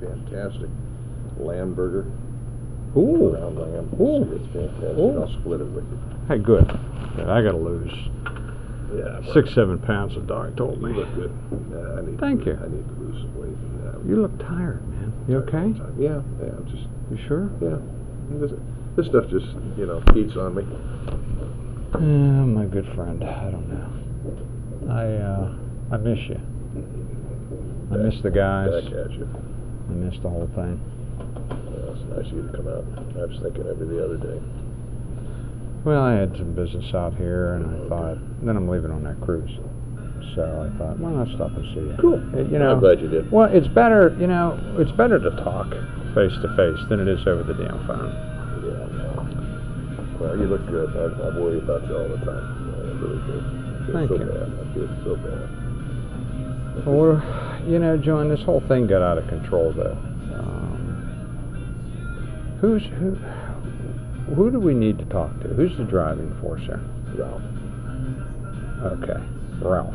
Fantastic lamb burger. Ooh. Ground lamb. Ooh. It's fantastic. Ooh. I'll split it with you. Hey, good. Yeah, I gotta lose Yeah. 6-7 pounds. The doc told me. You look good. Thank you. I need to lose some weight. You look tired, man. You okay? Yeah. I'm just. You sure? Yeah. This stuff just, eats on me. My good friend. I don't know. I miss you. I miss the guys. Back at you. I miss the whole thing. Yeah, it's nice of you to come out. I was thinking of you the other day. Well, I had some business out here, and I thought, then I'm leaving on that cruise. So I thought, well, I'll stop and see you. Cool. I'm glad you did. Well, it's better, it's better to talk face to face than it is over the damn phone. Yeah. Well, you look good. I worry about you all the time. I really do. Thank you. Bad. I feel so bad. Well, John, this whole thing got out of control, though. Who do we need to talk to? Who's the driving force here? Ralph. Okay, Ralph.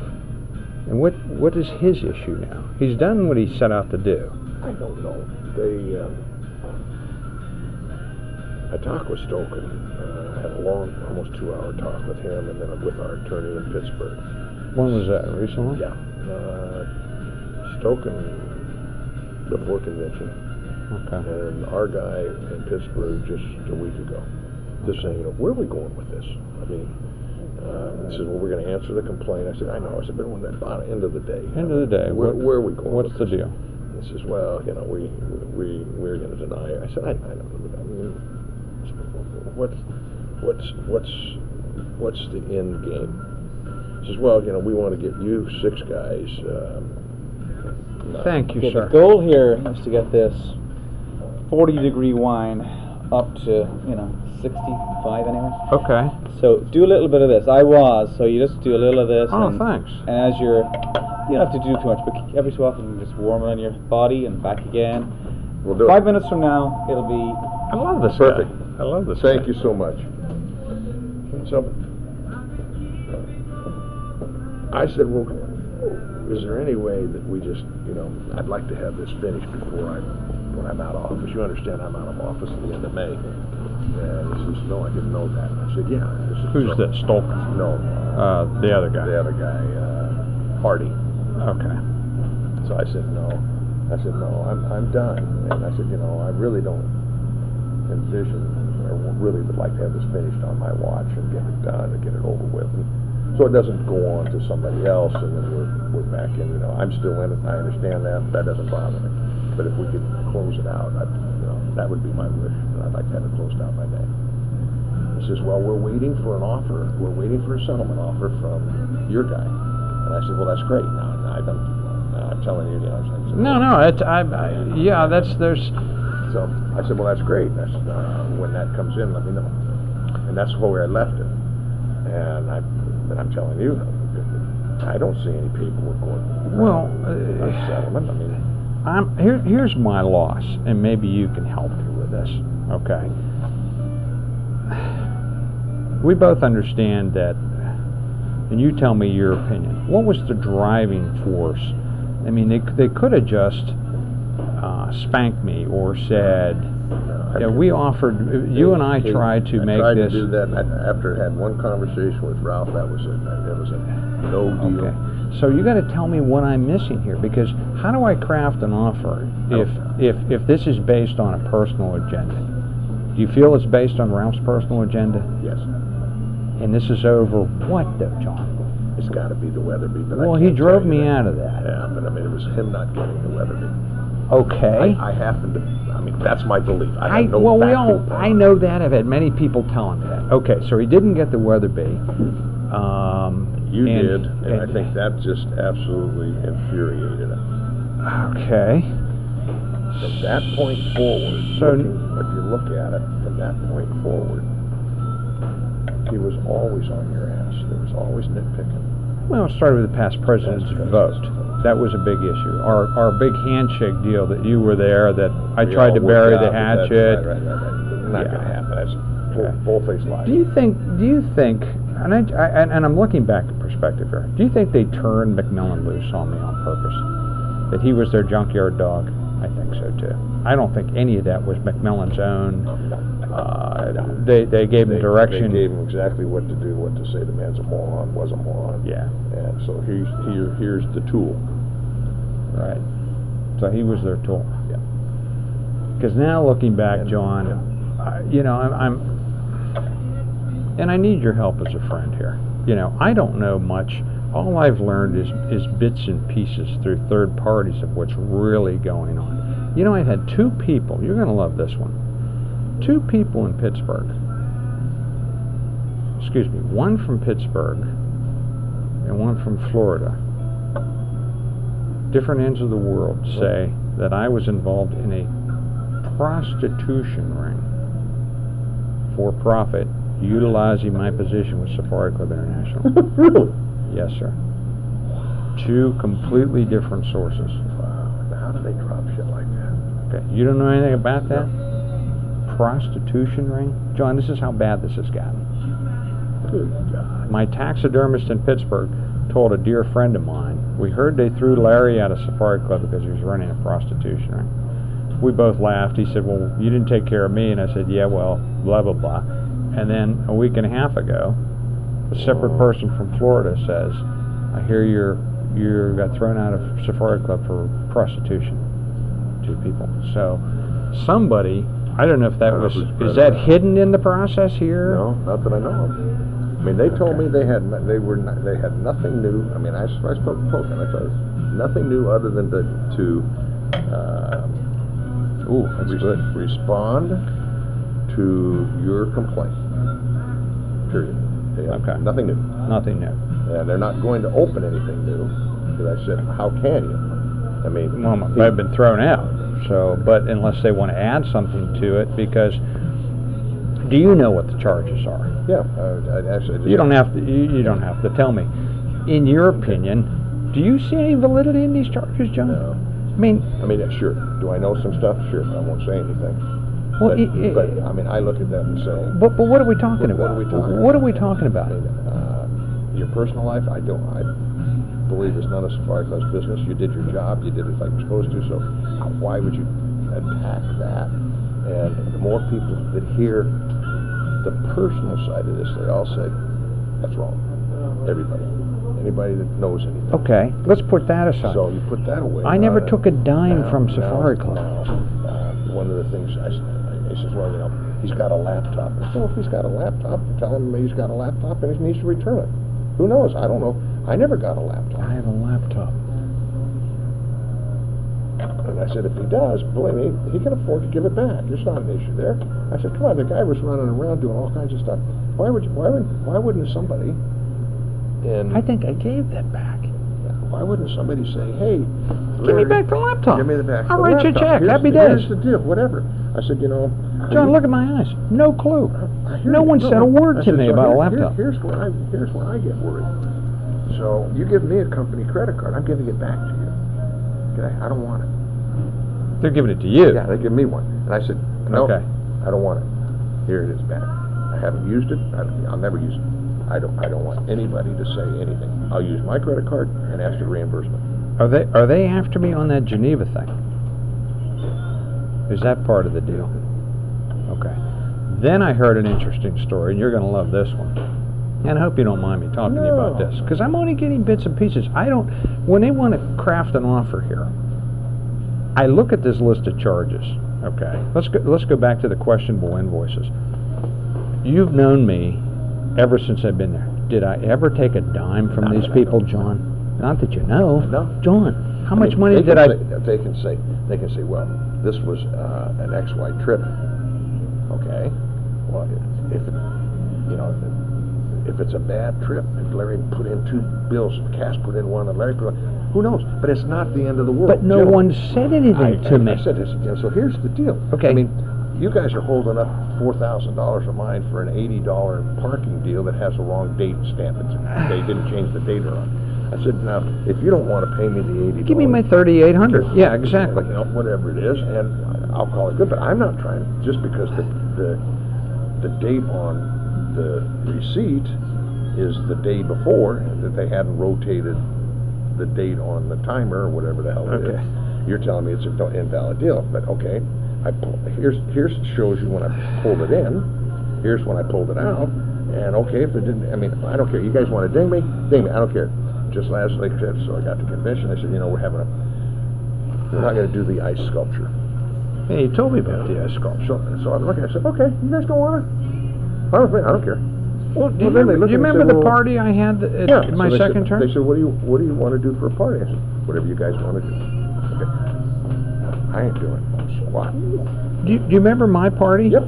And what is his issue now? He's done what he set out to do. I don't know. I talked with Stoken. I had a long, almost 2-hour talk with him, and then with our attorney in Pittsburgh. When was that? Recently? Yeah. Stoken before convention. Okay. And our guy in Pittsburgh just a week ago. Just saying, where are we going with this? I mean, he says, well, we're going to answer the complaint. I said, I know. I said, but when at the end of the day. End of the day. Where are we going? What's the deal? He says, well, we're going to deny it. I said, I don't know. I mean, what's the end game? He says, well, we want to get you 6 guys. Thank you, sir. The goal here is to get this 40-degree wine up to, 65 anyway. Okay. So do a little bit of this. So you just do a little of this. Oh, thanks. And as you don't have to do too much, but every so often you just warm it on your body and back again. We'll do 5 minutes from now, it'll be... I love this perfect. guy. I love this Thank guy. you so much. So, I said, well, is there any way that we just, I'd like to have this finished when I'm out of office. You understand I'm out of office at the end of May. And he says, no, I didn't know that. And I said, yeah. Who's this? Stolken? No. The other guy. The other guy, Hardy. Okay. So I said, no. I'm done. And I said, I really don't envision, or really would like to have this finished on my watch and get it done and get it over with. And so it doesn't go on to somebody else, and then we're back in. I'm still in it. I understand that. That doesn't bother me. But if we could close it out, that would be my wish. I'd like to have it closed out by May. He says, well, we're waiting for an offer. We're waiting for a settlement offer from your guy. And I said, well, that's great. Now I'm telling you, there's. So I said, well, that's great. And I said, when that comes in, let me know. And that's where I left it. And I'm telling you, I don't see any paperwork going. Well, settlement. I mean, here's my loss, and maybe you can help me with this. Okay. We both understand that, and you tell me your opinion. What was the driving force? I mean, they could have just spanked me or said, we offered. You and I tried to make this. I tried to do that, and after I had one conversation with Ralph, that was a no deal. Okay. So you got to tell me what I'm missing here, because how do I craft an offer if this is based on a personal agenda? Do you feel it's based on Ralph's personal agenda? Yes. And this is over what, though, John? It's got to be the Weatherby. But well, he drove me out of that. Yeah, but I mean, it was him not getting the Weatherby. Okay. I happen to. I mean, that's my belief. I know that. I've had many people telling me that. Okay, so he didn't get the Weatherby. You did, and I think that just absolutely infuriated him. Okay. From that point forward, if you look at it, from that point forward, he was always on your ass. There was always nitpicking. Well, it started with the past president's vote. That was a big issue. Our big handshake deal that you were there, that I tried to bury the hatchet. Right. Not going to happen. That's full-face lies. Do you think? And I'm looking back at perspective here. Do you think they turned McMillan loose on me on purpose? That he was their junkyard dog? I think so too. I don't think any of that was McMillan's own. No. They gave him direction. They gave him exactly what to do, what to say. The man's a moron, was a moron. Yeah. And so here's the tool. Right. So he was their tool. Yeah. Because now looking back, John, you know, and I need your help as a friend here. You know, I don't know much. All I've learned is bits and pieces through third parties of what's really going on. You know, I've had two people, you're going to love this one, two people in Pittsburgh, excuse me, one from Pittsburgh and one from Florida, different ends of the world, say that I was involved in a prostitution ring for profit, utilizing my position with Safari Club International. Really? Yes, sir. Two completely different sources. Wow. Now, how do they drop shit like that? Okay, you don't know anything about that? Prostitution ring? John, this is how bad this has gotten. Good God. My taxidermist in Pittsburgh told a dear friend of mine, we heard they threw Larry out of Safari Club because he was running a prostitution ring. We both laughed. He said, well, you didn't take care of me. And I said, yeah, well, blah, blah, blah. And then a week and a half ago, a separate person from Florida says, I hear you got thrown out of Safari Club for prostitution. Two people. So somebody, I don't know if that was, is that hidden in the process here? No, not that I know of. I mean, they told me they had nothing new. I mean, I spoke Polk, and I told them nothing new other than to respond to your complaint. Period. Okay. Nothing new. Nothing new. And they're not going to open anything new. Because I said, how can you? I mean, well, they've been thrown out. So, but unless they want to add something to it, because do you know what the charges are? Yeah, actually. You don't have to. You don't have to tell me. In your opinion, do you see any validity in these charges, John? No. I mean, sure. Do I know some stuff? Sure, but I won't say anything. Well, but I mean, I look at that and say. But what are we talking about? What are we talking about? What are we talking about? I mean, your personal life, I believe it's none of Safari Club's business. You did your job. You did it like you're supposed to. So why would you attack that? And the more people that hear the personal side of this, they all say, that's wrong. Everybody. Anybody that knows anything. Okay, let's put that aside. So you put that away. I never took a dime from Safari Club. One of the things I says, well, you know, he's got a laptop. So if he's got a laptop, tell him he's got a laptop and he needs to return it. Who knows? I don't know. I never got a laptop. I have a laptop. And I said, if he does, believe me, he can afford to give it back. There's not an issue there. I said, come on, the guy was running around doing all kinds of stuff. Why wouldn't somebody? I think I gave that back. Why wouldn't somebody say, hey, give me back the laptop. Give me the back. I'll write you a check. Happy Here's days. the deal. Whatever. I said, you know, John, look at my eyes. No clue. No one said a word to me about a laptop. Here's where I get worried. So you give me a company credit card, I'm giving it back to you. Okay? I don't want it. They're giving it to you. Yeah, they give me one. And I said, no, okay. I don't want it. Here it is back. I haven't used it. I'll never use it. I don't want anybody to say anything. I'll use my credit card and ask for reimbursement. Are they after me on that Geneva thing? Is that part of the deal? Okay. Then I heard an interesting story, and you're going to love this one. And I hope you don't mind me talking to you about this, because I'm only getting bits and pieces. When they want to craft an offer here, I look at this list of charges. Okay. Let's go back to the questionable invoices. You've known me ever since I've been there. Did I ever take a dime from these people, John? Not that you know. No. John, how much money did I... They can say, well, this was an XY trip. Okay. Well, if it's a bad trip, if Larry put in 2 bills, Cass put in 1, and Larry put in 1, who knows? But it's not the end of the world. But no one said anything to me. I said this again. So here's the deal. Okay. I mean, you guys are holding up $4,000 of mine for an $80 parking deal that has a wrong date stamped. They didn't change the date on. I said, now, if you don't want to pay me the $80, give me my $3,800. Yeah, exactly. You know, whatever it is, and I'll call it good. But I'm not trying just because the date on the receipt is the day before, and that they hadn't rotated the date on the timer or whatever the hell it is. You're telling me it's an invalid deal, but okay. Here's shows you when I pulled it in. Here's when I pulled it out. And okay, if it didn't, I mean, I don't care. You guys want to ding me? Ding me. I don't care. Just last, like I said, so I got to convention. I said, you know, we're not going to do the ice sculpture. Hey, you told me about the ice sculpture. So I'm looking. I said, okay, you guys don't want it? I don't care. Well, do you then they remember, looked at me and the said, well, party I had at my so second term? They said, what do you want to do for a party? I said, whatever you guys want to do. Okay. I ain't doing it. What? Do you remember my party? Yep.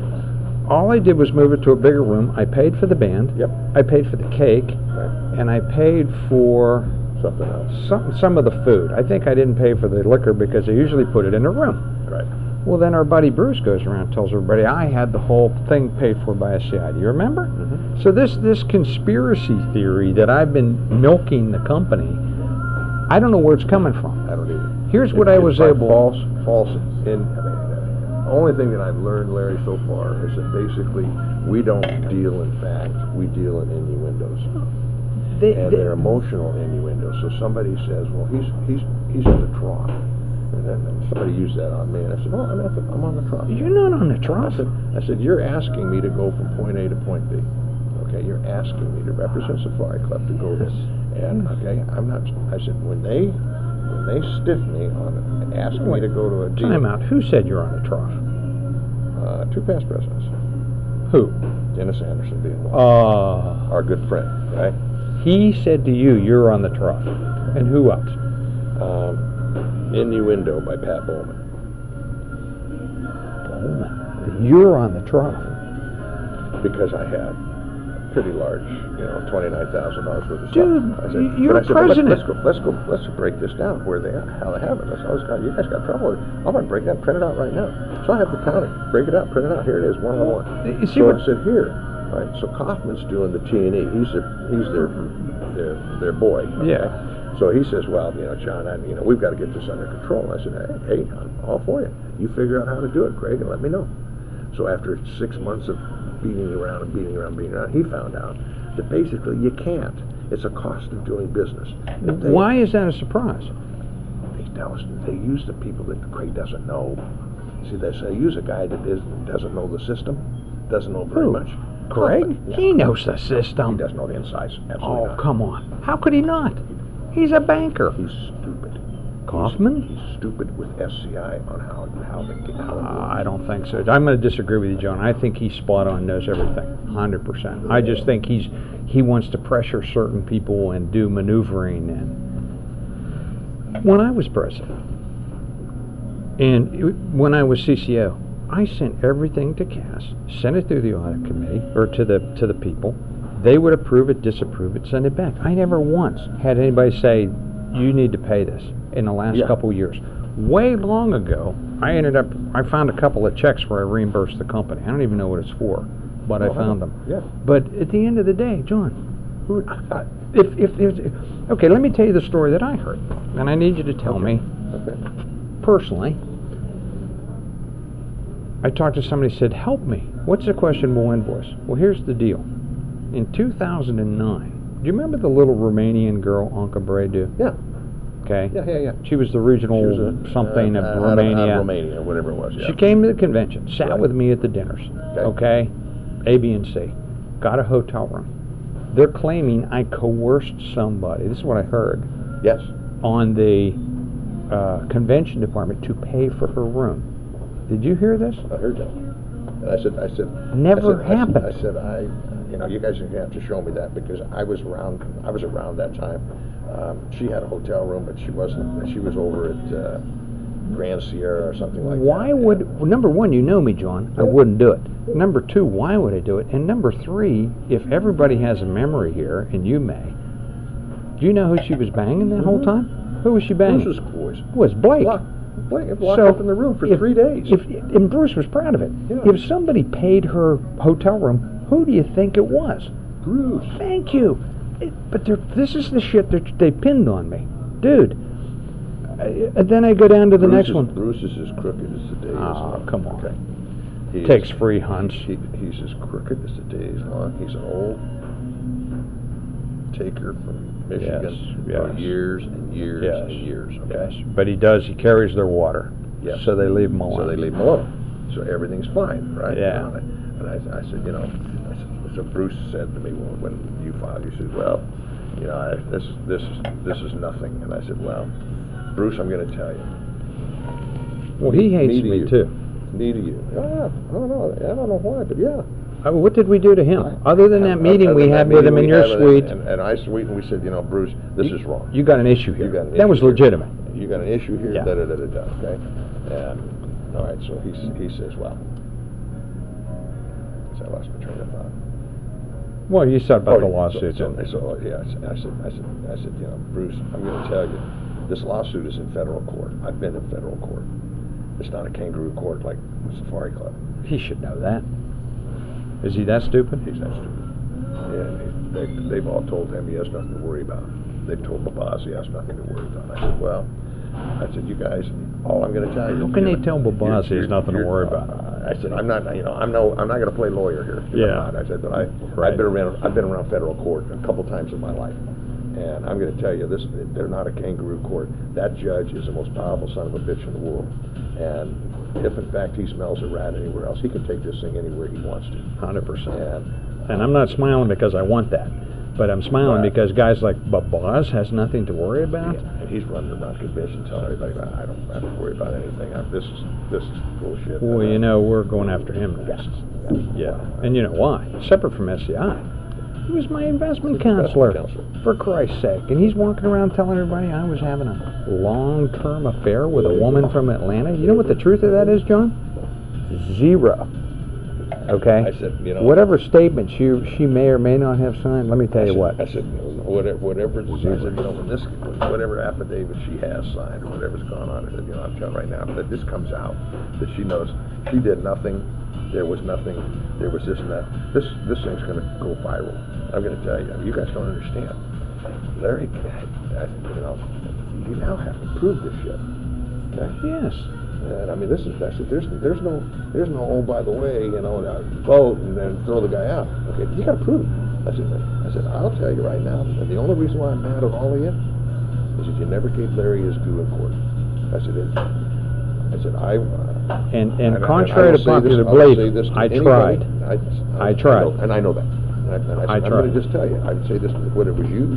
All I did was move it to a bigger room. I paid for the band. Yep. I paid for the cake. Right. And I paid for Something else. some of the food. I think I didn't pay for the liquor because they usually put it in a room. Right. Well, then our buddy Bruce goes around and tells everybody I had the whole thing paid for by SCI. Do you remember? Mm-hmm. So this conspiracy theory that I've been milking the company, I don't know where it's coming from. I don't either. Here's what I was able. False. The only thing that I've learned, Larry, so far is that basically we don't deal in facts, we deal in innuendos, and they're emotional innuendos. So somebody says, "Well, he's in the trough," and then somebody used that on me, and I said, "Oh, I'm on the trough." You're not on the trough. I said, "You're asking me to go from point A to point B. Okay, you're asking me to represent Safari Club to go this, and okay, I'm not." I said, when they stiff me on it and ask me to go to a deal. Time out. Who said you're on the trough? Two past presidents. Who? Dennis Anderson being one. Uh, Our good friend, right? He said to you, you're on the trough. And who else? Innuendo by Pat Bowman. Bowman. You're on the trough. Because I have pretty large, $29,000 worth of stuff. Dude, I said, you're president. Let's break this down where they are, how they have it. You guys got trouble with it. I'm going to break that, print it out right now. So I have the county, break it out, print it out. Here it is, one on one. So it said here, right? So Kaufman's doing the T&E. He's their boy. Okay? Yeah. So he says, well, John, we've got to get this under control. I said, hey, I'm all for you. You figure out how to do it, Craig, and let me know. So after 6 months of beating around, he found out that basically you can't. It's a cost of doing business. Why is that a surprise? They use the people that Craig doesn't know. See, they use a guy that doesn't know the system, doesn't know very much. Craig? Yeah. He knows the system. He doesn't know the insides. Absolutely not. Come on. How could he not? He's a banker. He's stupid. Kaufman? He's stupid with SCI on how they get out. I don't think so. I'm going to disagree with you, John. I think he's spot on, knows everything, 100%. I just think he wants to pressure certain people and do maneuvering. And when I was president, and when I was CCO, I sent everything to Cass, sent it through the audit committee or to the people. They would approve it, disapprove it, send it back. I never once had anybody say, "You need to pay this." In the last couple of years. Way long ago, I found a couple of checks where I reimbursed the company. I don't even know what it's for, but I found them. Yeah. But at the end of the day, John, okay, let me tell you the story that I heard, and I need you to tell me personally. I talked to somebody, said, "Help me. What's a questionable invoice?" Well, here's the deal. In 2009, do you remember the little Romanian girl, Anca Bredu? Yeah. Okay. Yeah. She was the regional something of Romania. Romania, whatever it was. Yeah. She came to the convention, sat with me at the dinners. Okay. A, B, and C. Got a hotel room. They're claiming I coerced somebody. This is what I heard. Yes. On the convention department to pay for her room. Did you hear this? I heard that. And I said. Never happened. I said, you guys are going to have to show me that because I was around that time. She had a hotel room, but she wasn't. She was over at Grand Sierra or something like that. Why would, number one, you know me, John, I wouldn't do it. Number two, why would I do it? And number three, if everybody has a memory here, and you may, do you know who she was banging that whole time? Who was she banging? Bruce's boys. Was Blake. Blake locked up in the room for 3 days. And Bruce was proud of it. Yeah. If somebody paid her hotel room, who do you think it was? Bruce. Thank you. But this is the shit that they pinned on me. Dude. Then I go down to the next one. Bruce is as crooked as the day is long. Come on. Okay. Takes free hunts. He's as crooked as the day is long. He's an old taker from Michigan Yes, for yes. years and years Yes, and years. Okay? yes. But he carries their water. Yes. So they leave him alone. So they leave him alone. So everything's fine, right? Yeah. And I said, so Bruce said to me when you filed, you said, well, this is nothing. And I said, well, Bruce, I'm going to tell you. Well, he hates me too. Me to you. Yeah, I don't know why, but yeah. What did we do to him? Other than that meeting we had with him in your suite. And I suite, and we said, Bruce, this is wrong. You got an issue here. That was legitimate. You got an issue here, Yeah. okay? And, all right, so he says, well, so I lost my train of thought. Well, you said about the lawsuit. I said, Bruce, I'm going to tell you, this lawsuit is in federal court. I've been in federal court. It's not a kangaroo court like Safari Club. He should know that. Is he that stupid? He's that stupid. And they've all told him he has nothing to worry about. They've told the boss he has nothing to worry about. I said, well, you guys, all I'm going to tell you. How can they tell Babaz he has nothing to worry about? I said, I'm not going to play lawyer here. Yeah. I said, but I've been around federal court a couple times in my life, and I'm going to tell you this: they're not a kangaroo court. That judge is the most powerful son of a bitch in the world, and if in fact he smells a rat anywhere else, he can take this thing anywhere he wants to. 100%. And I'm not smiling because I want that. But I'm smiling because guys like Babaz has nothing to worry about. Yeah, and he's running around convention telling everybody, I don't have to worry about anything. This is bullshit. Well, we're going after him next. Yeah. And you know why? Separate from SCI. He was my investment counselor, for Christ's sake. And he's walking around telling everybody I was having a long-term affair with a woman from Atlanta. You know what the truth of that is, John? Zero. Okay? I said, whatever statement she may or may not have signed, let me tell you what. I said, whatever affidavit she has signed or whatever's gone on, I said, I'm telling right now that this comes out, that she knows she did nothing, there was nothing, there was this and that. This thing's going to go viral. I'm going to tell you, you guys don't understand. Larry, you now have to prove this shit. Okay? Yes. And I mean, I said, there's no, oh, by the way, vote and then throw the guy out. Okay, you got to prove it. I said, I'll tell you right now, and the only reason why I'm mad at all of you is that you never gave Larry his due in court. And contrary to popular belief, I tried. I tried. And I know that. And I said, I'm going to just tell you, I'd say this, whether it was you,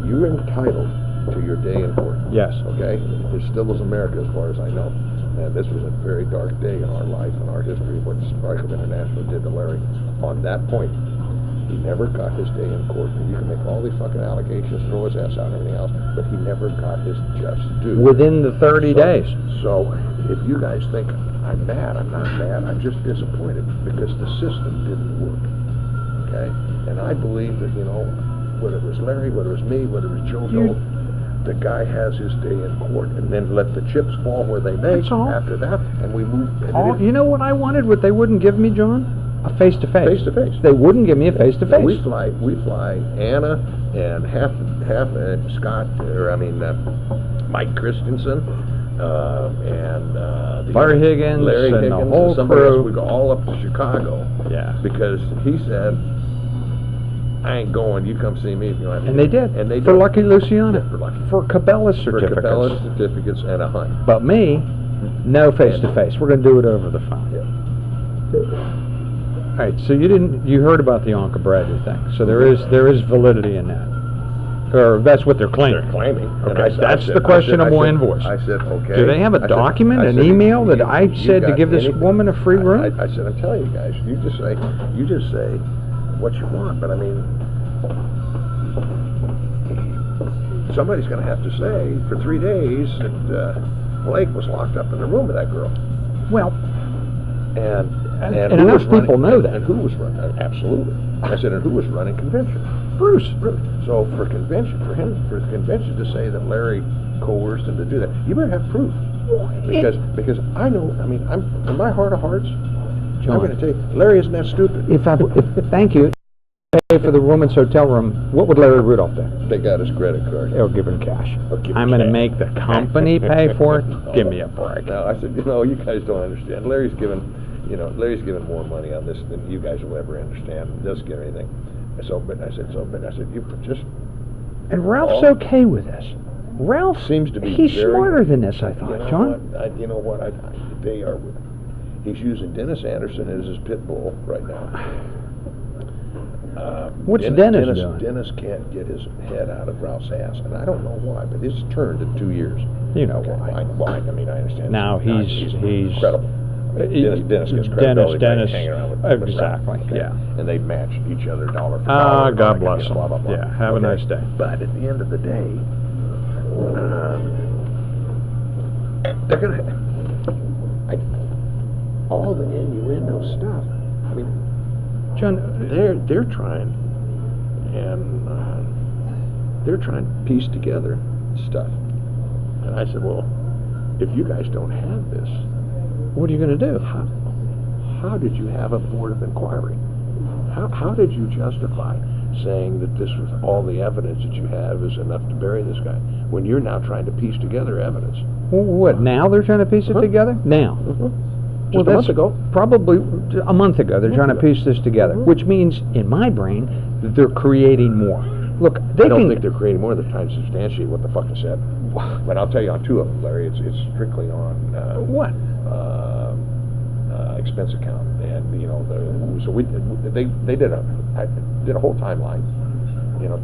you're entitled to your day in court. Yes. Okay? It still is America as far as I know. And this was a very dark day in our life and our history of what Sparkle International did to Larry. On that point, he never got his day in court. And you can make all these fucking allegations, throw his ass out and everything else, but he never got his just due. Within the 30 days. So if you guys think I'm mad, I'm not mad. I'm just disappointed because the system didn't work. Okay? And I believe that, whether it was Larry, whether it was me, whether it was Joe Gold, the guy has his day in court, and then let the chips fall where they may after that, and we move. You know what I wanted? What they wouldn't give me, John? A face-to-face. Face-to-face. They wouldn't give me a face-to-face. We fly Anna and half Scott, Mike Christensen, and Larry Higgins, Larry Higgins, and the whole somebody crew. else. We go all up to Chicago. Yeah. Because he said, I ain't going, you come see me if you want to. And they did. And they for did. Lucky Luciana. Yeah, for Cabela's certificates. For Cabela's certificates and a hunt. But me, no face-to-face. We're going to do it over the phone. Yeah. All right, so you heard about the Anka Bradley thing. So there is validity in that. Or that's what they're claiming. They're claiming. Okay, that's the questionable invoice. I said, okay. Do they have a document, an email that I said to give this woman a free room? I said, I'm telling you guys, you just say what you want, but I mean, somebody's going to have to say for 3 days that Blake was locked up in the room with that girl. Well, and enough people know that. And who was running? Absolutely. I said, and who was running convention? Bruce. So for the convention to say that Larry coerced him to do that, you better have proof. Because I know, I mean, I'm in my heart of hearts, John, I'm going to tell you, Larry isn't that stupid. Thank you. Pay for the woman's hotel room, what would Larry Rudolph do? They got his credit card. They'll give him cash. I'm going to make the company pay for it. No. Give me a break. No, I said, you guys don't understand. Larry's given more money on this than you guys will ever understand. He doesn't get anything. But I said, you just And Ralph's okay with this. Ralph seems to be he's very, smarter than this, I thought, you know John. What? You know what? They are. He's using Dennis Anderson as his pit bull right now. What's Dennis doing? Dennis can't get his head out of Ralph's ass, and I don't know why, but it's turned in 2 years. You know okay. why. I mean, I understand. Now he's incredible. I mean, Dennis gets credibility by hanging around with exactly, Ralph, okay? yeah. And they matched each other dollar for dollar. God bless them. Blah, blah, blah. Yeah, have a nice day. But at the end of the day, they're gonna. All the innuendo stuff. I mean, John, they're trying, and they're trying to piece together stuff. And I said, well, if you guys don't have this, what are you going to do? How did you have a board of inquiry? How did you justify saying that this was all the evidence that you have is enough to bury this guy when you're now trying to piece together evidence? What, now they're trying to piece it together? Now? Just a month ago. Probably a month ago, they're trying to piece this together, which means, in my brain, that they're creating more. Look, I don't think they're creating more. They're trying to substantiate what the fuck I said. But I'll tell you on two of them, Larry. It's strictly on what? Expense account, and you know, they did a whole timeline. You know,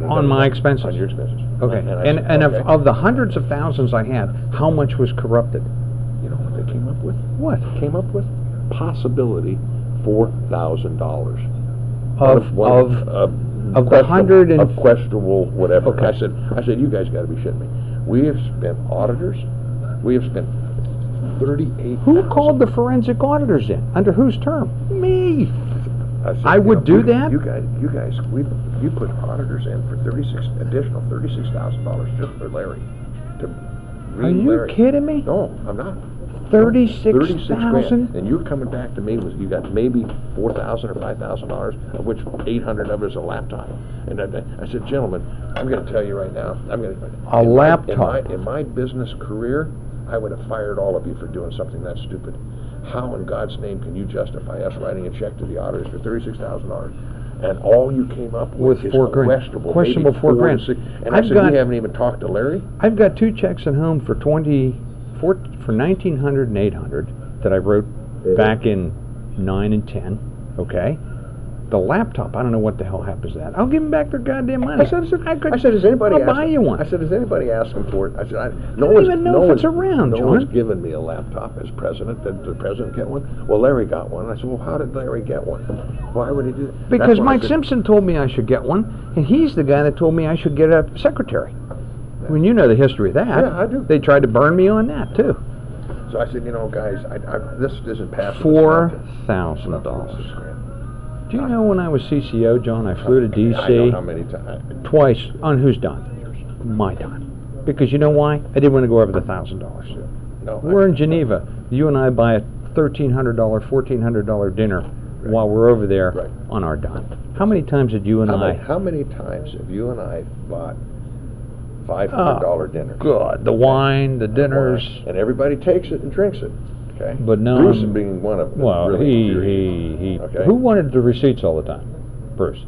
on my expenses. On your expenses. Okay. And said, of the hundreds of thousands I had, how much was corrupted? You know what they came up with? What? Came up with possibility $4,000 of the hundred and of questionable whatever. Okay. I said, you guys got to be shitting me. We have spent auditors. We have spent 38. Who called the forensic auditors in? Under whose term? Me. I said, I would do that. You guys, you put auditors in for additional $36,000 just for Larry. Are you kidding me? No, I'm not. $36,000? And you're coming back to me with you got maybe $4,000 or $5,000, of which $800 of it is a laptop. And I said, gentlemen, I'm going to tell you right now, laptop. In my business career, I would have fired all of you for doing something that stupid. How in God's name can you justify us writing a check to the auditors for $36,000? And all you came up with is questionable $4,000. And I said, we haven't even talked to Larry. I've got two checks at home for $1,900 and $800 that I wrote back in 9 and 10. Okay. The laptop, I don't know what the hell happens to that. I'll give them back their goddamn money. I said, has anybody I'll buy you one. I said, has anybody asked them for it? I said, I don't even know if it's around, John. No one's given me a laptop as president. Did the president get one? Well, Larry got one. I said, well, how did Larry get one? Why would he do that? Because Mike Simpson told me I should get one, and he's the guy that told me I should get a secretary. Yeah. When you know the history of that. Yeah, I do. They tried to burn me on that, too. So I said, you know, guys, this isn't passing. $4,000. Do you know when I was CCO, John, I flew to D.C. I know how many times. Twice on whose dime? My dime. Because you know why? I didn't want to go over the $1,000. No, we're in Geneva. You and I buy a $1,300, $1,400 dinner while we're over there on our dime. How many times did you and How many times have you and I bought $500 dinners? God, the wine, the dinners. And everybody takes it and drinks it. Okay. But no, Bruce being one of them. Well, really he. Okay. Who wanted the receipts all the time? Bruce.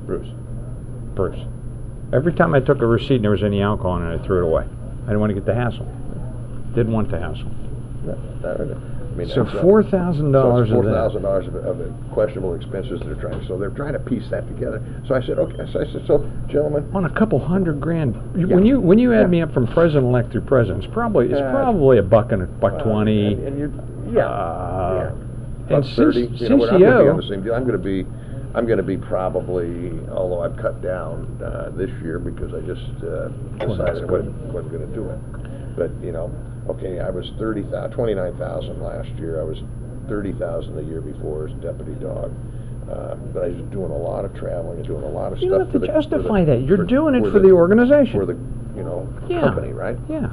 Every time I took a receipt and there was any alcohol in it, I threw it away. I didn't want to get the hassle. Didn't want the hassle. So $4,000. $4,000 of questionable expenses they're trying. So they're trying to piece that together. So I said, okay. So I said, so gentlemen, on a couple $100,000. When you add me up from president-elect through president, it's probably a buck and $1.20. And you're and $30. CCO. We're not going to be on the same deal. I'm going to be probably, although I've cut down this year because I just decided I wasn't going to do it. But okay, I was $29,000 last year. I was $30,000 the year before as deputy dog. But I was doing a lot of traveling and doing a lot of stuff. You don't have to justify that. You're doing it for the organization. For the company, right? Yeah.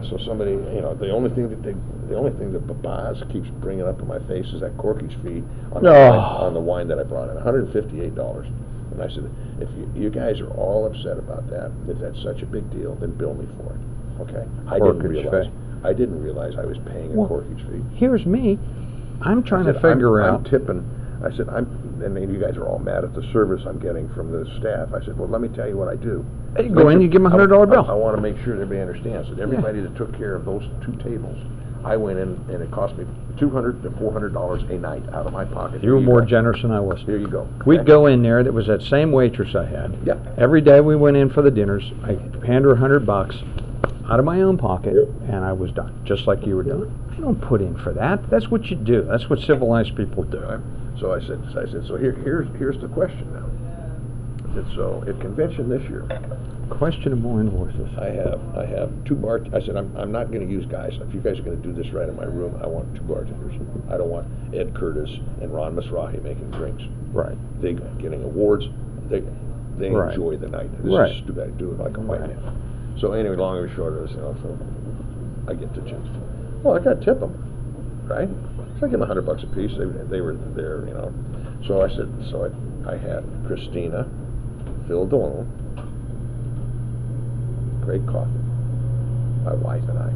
So somebody, the only thing that Babaz keeps bringing up in my face is that corkage fee on the wine that I brought in, $158. And I said, if you guys are all upset about that, if that's such a big deal, then bill me for it. Okay. I didn't realize I was paying a corkage fee. Here's me. I'm trying to figure out. I'm I said, and then you guys are all mad at the service I'm getting from the staff. I said, well, let me tell you what I do. You go in, you give them a $100 bill. I want to make sure everybody understands that everybody that took care of those 2 tables, I went in and it cost me $200 to $400 a night out of my pocket. You were more generous than I was. Here you go. We'd go in there. That was that same waitress I had. Yep. Every day we went in for the dinners. I hand her $100 out of my own pocket, and I was done, just like you were done. You don't put in for that. That's what you do. That's what civilized people do. Right. So I said, so here's the question now. I said, so at convention this year, questionable invoices. I have 2 I said, I'm not going to use guys. If you guys are going to do this right in my room, I want 2 bartenders. I don't want Ed Curtis and Ron Mizrahi making drinks. Right. They getting awards. They Right. enjoy the night. This Right. is stupid. I do it like a white man. So anyway, long or short of this, so I get to choose. Well, I got to tip them, right? So I give them $100 a piece. They were there, So I said, I had Christina, Phil Delone, Greg Coffin, my wife and I.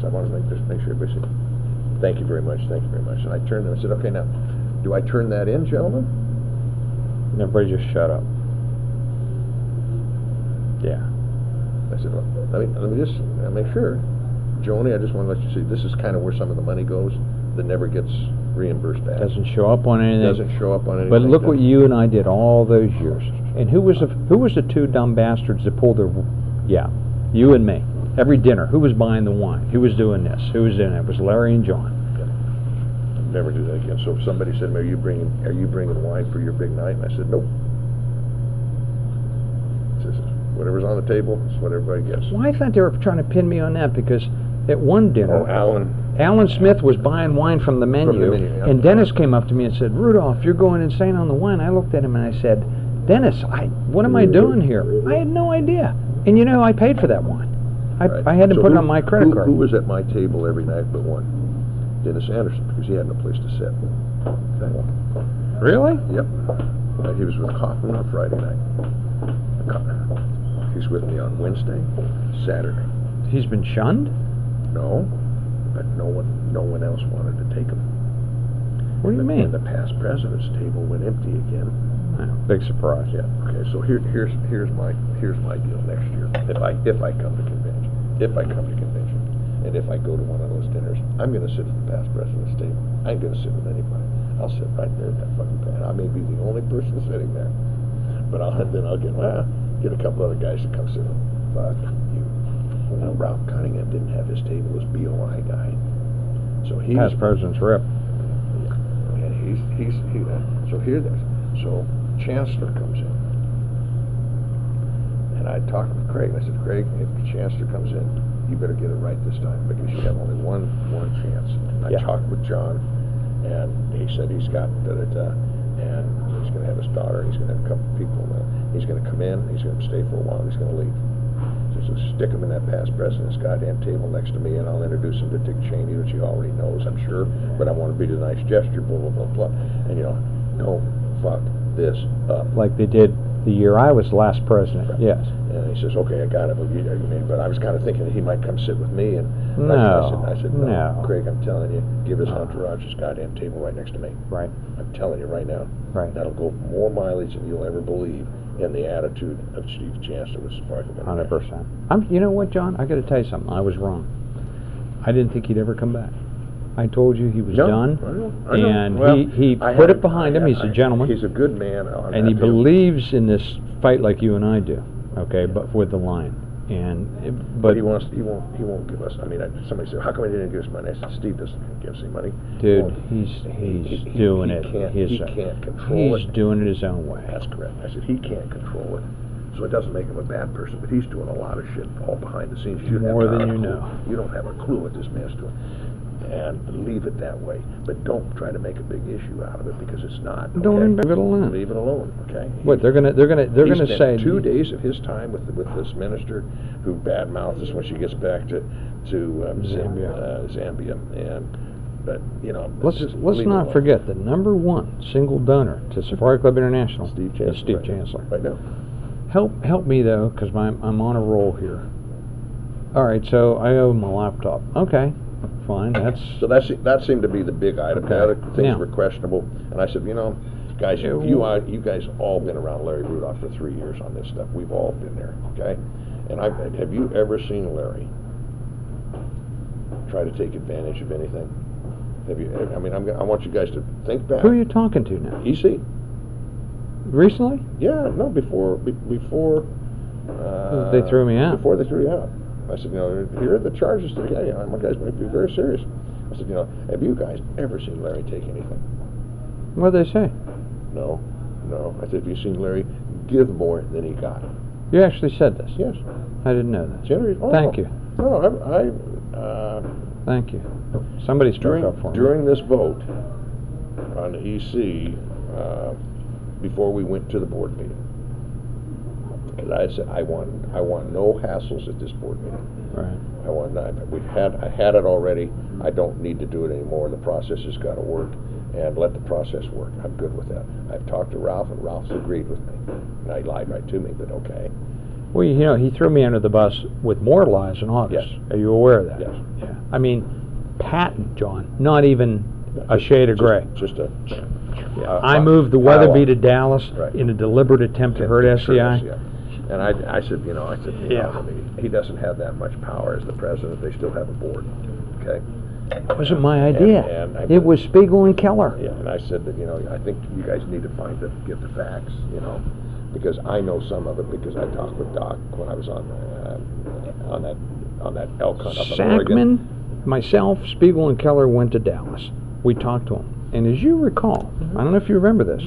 So I wanted to make sure everybody said, thank you very much, thank you very much. And I turned to them and said, okay, now, do I turn that in, gentlemen? And everybody just shut up. Yeah. I said, well, let me just make sure. Joni, I just want to let you see, this is kind of where some of the money goes that never gets reimbursed back. Doesn't show up on anything. Doesn't show up on anything. But look what you and I did all those years. And who was the 2 dumb bastards that pulled their... Yeah, you and me. Every dinner, who was buying the wine? Who was doing this? Who was doing it? It was Larry and John. Never do that again. So if somebody said, are you bringing wine for your big night? And I said, nope. It says, whatever's on the table is what everybody gets. Well, I thought they were trying to pin me on that because at one dinner... Oh, Alan Smith was buying wine from the menu, yeah. and Dennis came up to me and said, Rudolph, you're going insane on the wine. I looked at him and I said, Dennis, what am I doing here? I had no idea. And I paid for that wine. I had to put it on my credit card. Who was at my table every night but one? Dennis Anderson, because he had no place to sit. Okay. Really? Yep. He was with Kaufman on Friday night. He's with me on Wednesday, Saturday. He's been shunned? No, but no one else wanted to take him. What do you mean? And the past president's table went empty again. Oh, big surprise. Yeah. Okay. So here's my deal next year. If I come to convention, and if I go to one of those dinners, I'm going to sit at the past president's table. I ain't going to sit with anybody. I'll sit right there at that fucking pan. I may be the only person sitting there, but I'll get a couple other guys to come sit with. Fuck you. Now, Ralph Cunningham didn't have his table as BOI guy, so he past president's rep. And so here this. So Chancellor comes in, and I talked with Craig. And I said, Craig, if the Chancellor comes in, you better get it right this time because you have only one chance. And I talked with John, and he said he's got and he's going to have his daughter. He's going to have a couple of people. He's going to come in. He's going to stay for a while. He's going to leave. So stick him in that past president's goddamn table next to me, and I'll introduce him to Dick Cheney, which he already knows, I'm sure. But I want to be the nice gesture, blah blah blah blah. And don't fuck this up. Like they did the year I was last president. Right. Yes. And he says, okay, I got it. But I was kind of thinking that he might come sit with me. And no, I said, no, Craig, I'm telling you, give his entourage his goddamn table right next to me. Right. I'm telling you right now. Right. That'll go more mileage than you'll ever believe in the attitude of Chief Chancellor with Sparkle. 100%. You know what, John? I got to tell you something. I was wrong. I didn't think he'd ever come back. I told you he was done, I know. and well, he put it behind him. He's a gentleman. He's a good man. And he believes in this fight like you and I do, okay, but with the line. But he won't give us. I mean, somebody said, "How come he didn't give us money?" I said, "Steve doesn't give us any money." Dude, he's doing it. He can't control it. He's doing it his own way. That's correct. I said he can't control it, so it doesn't make him a bad person. But he's doing a lot of shit all behind the scenes. More than you know. You don't have a clue what this man's doing. And leave it that way, but don't try to make a big issue out of it because it's not. Okay? Don't leave it alone. Leave it alone, okay? What they're gonna say? 2 days of his time with this minister who badmouths us when she gets back to Zambia, but let's not forget the #1 single donor to Safari Club International, Steve Chancellor. Chancellor. Right now. Help me though, because I'm on a roll here. All right, so I owe him a laptop. Okay. Fine, that's... So that seemed to be the big item. The Okay. other things Yeah. were questionable, and I said, guys, you guys all been around Larry Rudolph for 3 years on this stuff. We've all been there, okay? And have you ever seen Larry try to take advantage of anything? Have you? I mean, I want you guys to think back. Who are you talking to now? EC. Recently? Yeah, no, before. They threw me out. Before they threw you out. I said, here are the charges today. My guys might be very serious. I said, have you guys ever seen Larry take anything? What'd they say? No. I said, have you seen Larry give more than he got? You actually said this? Yes. I didn't know that. Thank you. No, Thank you. Somebody spoke up for me. During this vote on the EC, before we went to the board meeting, because I said I want no hassles at this board meeting. Right. I had it already. I don't need to do it anymore. The process has got to work, and let the process work. I'm good with that. I've talked to Ralph, and Ralph's agreed with me. And he lied right to me, but okay. Well, he threw me under the bus with more lies in August. Yes. Are you aware of that? Yes. Yeah. I mean, patent, John. Not even a shade of gray. I moved the Weatherby to Dallas in a deliberate attempt to hurt SCI. Yeah. And I said, he doesn't have that much power as the president. They still have a board. Okay. It wasn't my idea. And it was Spiegel and Keller. Yeah, and I said that I think you guys need to get the facts, because I know some of it because I talked with Doc when I was on that elk hunt up in Oregon. Sackman, myself, Spiegel and Keller went to Dallas. We talked to him, and as you recall, I don't know if you remember this,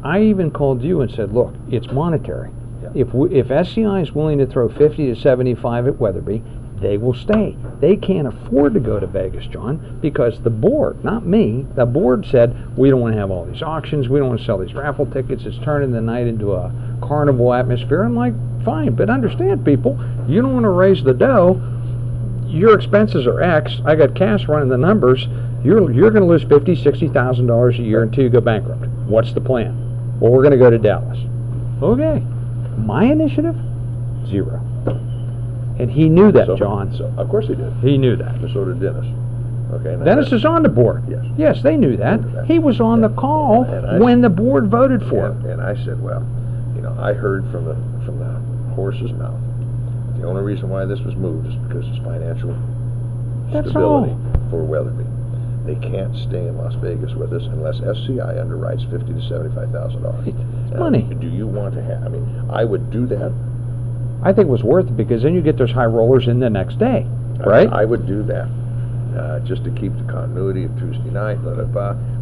I even called you and said, "Look, it's monetary. Yeah. If SCI is willing to throw 50 to 75 at Weatherby, they will stay. They can't afford to go to Vegas, John, because the board, not me, the board said, we don't want to have all these auctions, we don't want to sell these raffle tickets, it's turning the night into a carnival atmosphere." I'm like, fine, but understand, people, you don't want to raise the dough, your expenses are X, I got cash running the numbers, you're going to lose $50,000, $60,000 a year until you go bankrupt. What's the plan? Well, we're going to go to Dallas. Okay. My initiative? Zero. And he knew that, John. So of course he did. He knew that. And so did Dennis. Okay. Dennis is on the board. Yes. Yes, they knew that. He was on the call when the board voted for him. And I said, well, I heard from the horse's mouth. The only reason why this was moved is because it's financial stability for Weatherby. They can't stay in Las Vegas with us unless SCI underwrites $50,000 to $75,000. It's money. Do you want to have? I mean, I would do that. I think it was worth it because then you get those high rollers in the next day, right? I would do that just to keep the continuity of Tuesday night.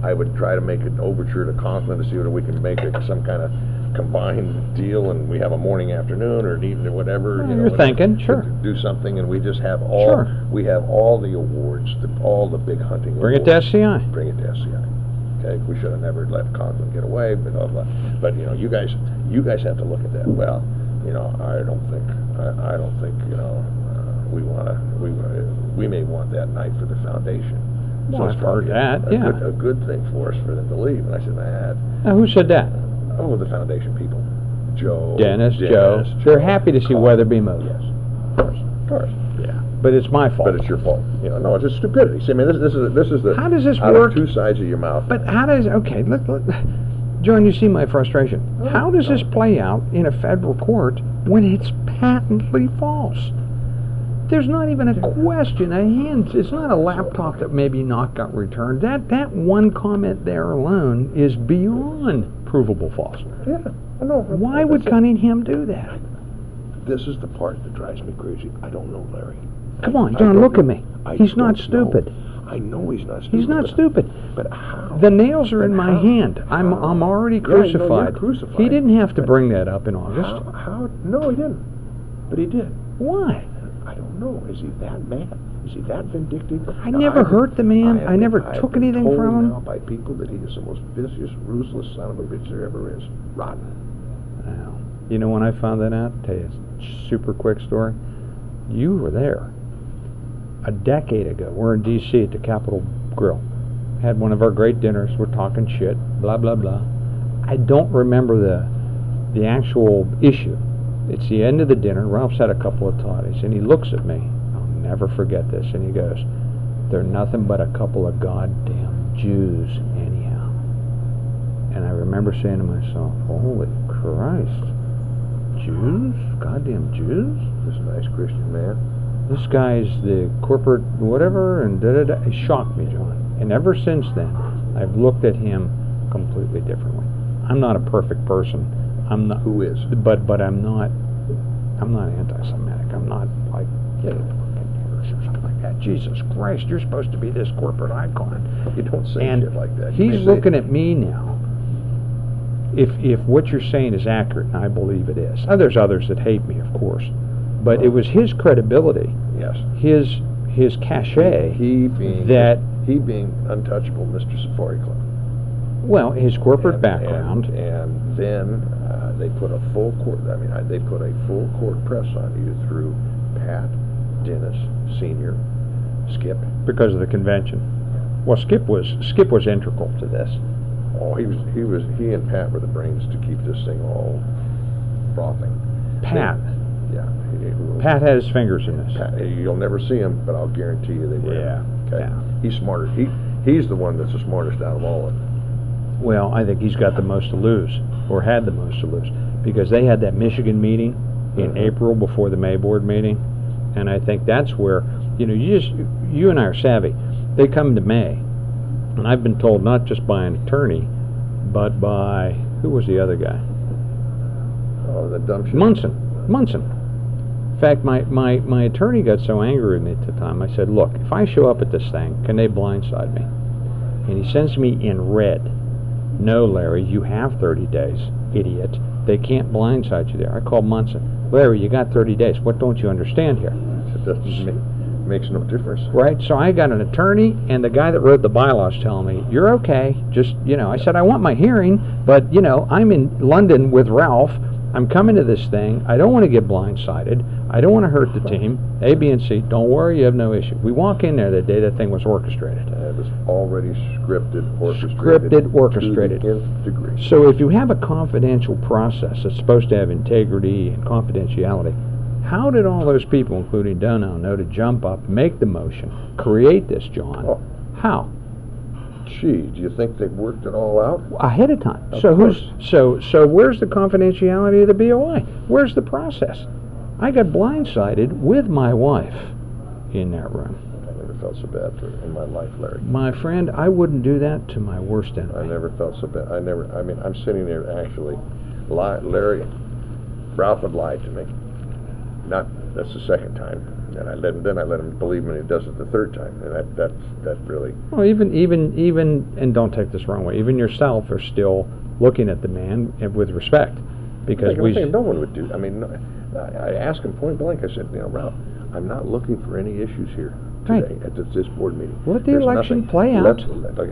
I would try to make an overture to Conklin to see whether we can make some kind of combined deal, and we have a morning, afternoon, or an evening, or whatever. You're thinking, sure. Do something, and we just have all. Sure. We have all the awards, all the big hunting. Bring awards. It to SCI. Bring it to SCI. Okay, we should have never let Conklin get away, but you guys have to look at that. Well, I don't think we may want that night for the foundation. Well, I've heard that. A good thing for us for them to leave. And I said, now, who said that? Oh, the foundation people. Joe. Dennis, Joe. They're happy to see Weatherby move. Yes. Of course. Yeah. But it's my fault. But it's your fault. No, it's just stupidity. See, I mean, this is the. How does this out work? Of two sides of your mouth. But how does? Okay, John, you see my frustration. How does this play out in a federal court when it's patently false? There's not even a question. It's not a laptop that maybe not got returned. That one comment there alone is beyond provable false. Yeah, I know. Why would Cunningham do that? This is the part that drives me crazy. I don't know Larry. Come on, John, look at me. He's not stupid. I know he's not stupid. He's not stupid. But how? The nails are in my hand. I'm already crucified. Yeah, you're crucified. He didn't have to bring that up in August. How? No, he didn't. But he did. Why? I don't know. Is he that mad? Is he that vindictive? I never hurt the man. I never took anything from him. Now by people that he is the most vicious, ruthless son of a bitch there ever is. Rotten. Wow. You know when I found that out? I'll tell you a super quick story. You were there. A decade ago, we're in D.C. at the Capitol Grill. Had one of our great dinners. We're talking shit. Blah blah blah. I don't remember the actual issue. It's the end of the dinner. Ralph's had a couple of toddies, and he looks at me. I'll never forget this. And he goes, They're nothing but a couple of goddamn Jews anyhow. And I remember saying to myself, holy Christ, Jews? Goddamn Jews? This nice Christian man. This guy's the corporate whatever, and da-da-da. It shocked me, John. And ever since then, I've looked at him completely differently. I'm not a perfect person. I'm not. Who is? But I'm not anti-Semitic. I'm not like gay or something like that. Jesus Christ, you're supposed to be this corporate icon. You don't say And shit like that. You he's may looking say, at me now. If what you're saying is accurate, and I believe it is. There's others that hate me, of course, but it was his credibility, yes, his cachet, he being untouchable, Mr. Safari Club. Well, his corporate background, and then they put a full court. I mean, they put a full court press on you through Pat Dennis Sr., Skip. because of the convention. Well, Skip was integral to this. Oh, he and Pat were the brains to keep this thing all frothing. Pat. Yeah. Pat had his fingers in this. Pat, you'll never see him, but I'll guarantee you they were. Yeah. Okay. Yeah. He's smarter. He's the one that's the smartest out of all of them. Well, I think he's got the most to lose, or had the most to lose, because they had that Michigan meeting in April before the May board meeting, and I think that's where, you and I are savvy. They come to May, and I've been told not just by an attorney, but by, who was the other guy? Oh, the dumb shit. Munson. In fact, my attorney got so angry with me at the time, I said, look, if I show up at this thing, can they blindside me? And he sends me in red. No, Larry, you have 30 days, idiot. They can't blindside you there. I called Munson. Larry, you got 30 days. What don't you understand here? Makes no difference. Right? So I got an attorney, and the guy that wrote the bylaws telling me, you're okay. Just, I said, I want my hearing, but, I'm in London with Ralph. I'm coming to this thing. I don't want to get blindsided. I don't want to hurt the team. A, B, and C. Don't worry, you have no issue. We walk in there the day that thing was orchestrated. It was already orchestrated. Orchestrated. To the nth degree. So if you have a confidential process that's supposed to have integrity and confidentiality, how did all those people, including Dono, know to jump up, make the motion, create this, John? Oh. How? Gee, do you think they worked it all out? Ahead of time. Of So course. so where's the confidentiality of the BOI? Where's the process? I got blindsided with my wife in that room. I never felt so bad in my life, Larry. My friend, I wouldn't do that to my worst enemy. I never felt so bad. I'm sitting there actually, Larry, Ralph had lied to me. That's the second time. And I let him believe me, and he does it the third time. And that really... Well, even, and don't take this wrong way, even yourself are still looking at the man with respect. Because no one would do. I mean, I asked him point blank. I said, Ralph, I'm not looking for any issues here today at this board meeting. Let the There's election nothing. play out.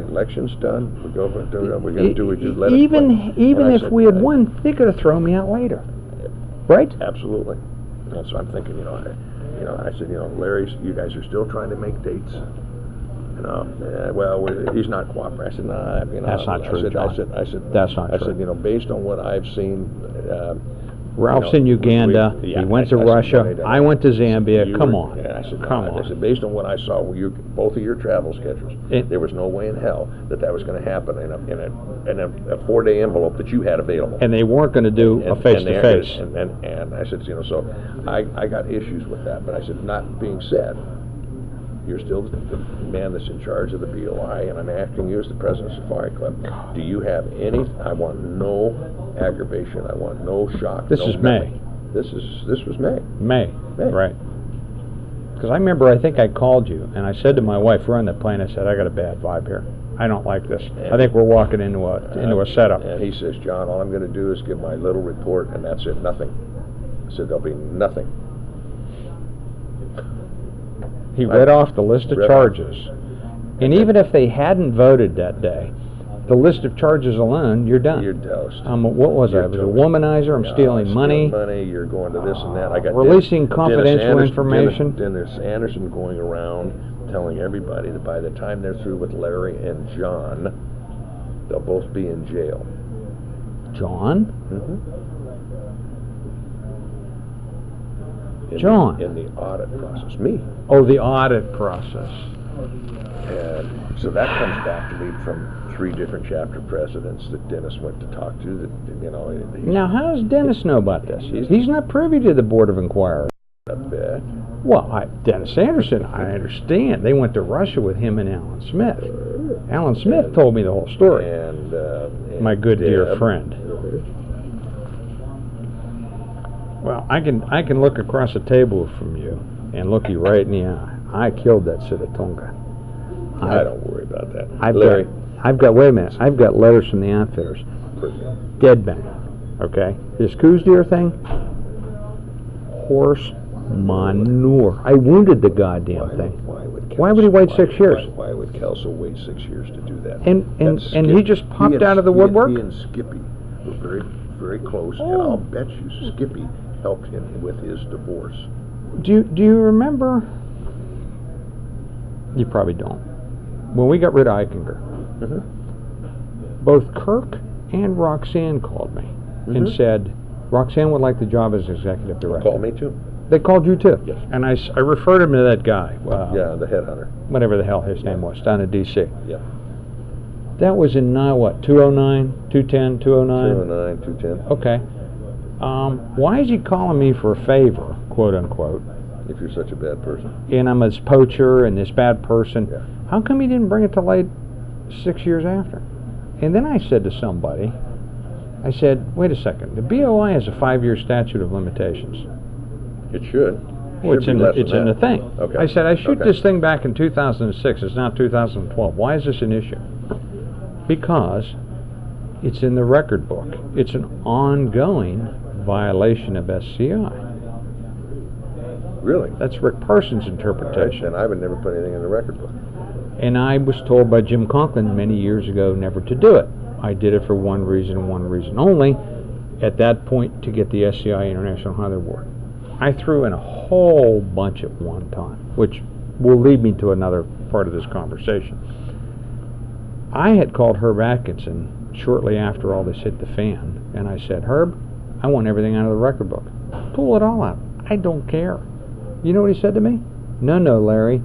Election's done. We're going to do what we're going to do. We just let even it play. Even And I if said, we had won, they could have thrown me out later, right? Absolutely. And so I'm thinking, I said, Larry, you guys are still trying to make dates. He's not cooperating. I said, nah, That's not true, John. I said, that's not true. I said, based on what I've seen, Ralph's in Uganda. He went to Russia. I went to Zambia. Come on. I said, Come on. I said, based on what I saw, both of your travel schedules, there was no way in hell that was going to happen in a 4-day envelope that you had available. And they weren't going to do a face-to-face. And I said, so I got issues with that. But I said, not being said, you're still the man that's in charge of the BOI, and I'm asking you as the president of Safari Club, do you have any? I want no aggravation. I want no shock. This is May. This was May. May. Right. Because I remember, I think I called you, and I said to my wife, we're on the plane, I said, I got a bad vibe here. I don't like this. I think we're walking into a setup. And he says, John, all I'm going to do is give my little report, and that's it, nothing. I said, there'll be nothing. He read off the list of charges. And even if they hadn't voted that day, the list of charges alone, you're done. You're dosed. What was I? I was a womanizer. I'm stealing money. You're going to this and that. I got releasing confidential information. Dennis Anderson going around telling everybody that by the time they're through with Larry and John, they'll both be in jail. John? Mm-hmm. John? In the audit process. Me. Oh, the audit process. And so that comes back to me from 3 different chapter presidents that Dennis went to talk to. That, you know, Now, how does Dennis know about this? He's not privy to the Board of Inquiry. a bit. Well, Dennis Anderson, I understand. They went to Russia with him and Alan Smith. Alan Smith told me the whole story. And My good dear Deb. friend. Well, I can look across the table from you and look you right in the eye. I killed that Sitatunga. I don't worry about that. I've got, wait a minute, I've got letters from the outfitters. Dead bang. Okay? This Coos deer thing, horse manure. I wounded the goddamn thing. Why would he wait 6 years? Why would Kelso wait 6 years to do that? And he just popped out of the woodwork? He and Skippy were very, very close, and Oh. I'll bet you Skippy helped him with his divorce. Do you remember? You probably don't. When we got rid of Eichinger, both Kirk and Roxanne called me and said, Roxanne would like the job as executive director. Call me too. They called you too? Yes. And I referred him to that guy. Yeah, the headhunter. Whatever the hell his name was, down in D.C. Yeah. That was in, what, 209, 210, 209? 209, 210. Okay. Why is he calling me for a favor, quote unquote, If you're such a bad person. and I'm this poacher and this bad person? Yeah. How come he didn't bring it to light 6 years after? And then I said to somebody, I said, wait a second, the BOI has a 5-year statute of limitations. It should. Well, it's in the thing. Okay. I said, I shoot Okay. this thing back in 2006. It's now 2012. Why is this an issue? Because it's in the record book. It's an ongoing violation of SCI. Really? That's Rick Parsons' interpretation. And I would never put anything in the record book. And I was told by Jim Conklin many years ago never to do it. I did it for one reason and one reason only, at that point, to get the SCI International Hunter Award. I threw in a whole bunch at one time, which will lead me to another part of this conversation. I had called Herb Atkinson shortly after all this hit the fan, and I said, Herb, I want everything out of the record book. Pull it all out. I don't care. You know what he said to me? No, Larry,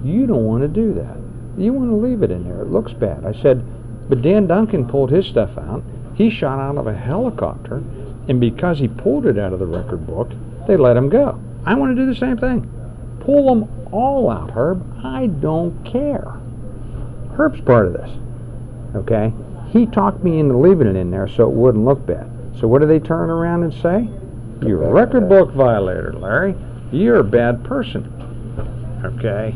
you don't want to do that. You want to leave it in there. It looks bad. I said, but Dan Duncan pulled his stuff out. He shot out of a helicopter, and because he pulled it out of the record book, they let him go. I want to do the same thing. Pull them all out, Herb. I don't care. Herb's part of this, okay? He talked me into leaving it in there so it wouldn't look bad. So what do they turn around and say? You're a record book violator, Larry. You're a bad person, okay?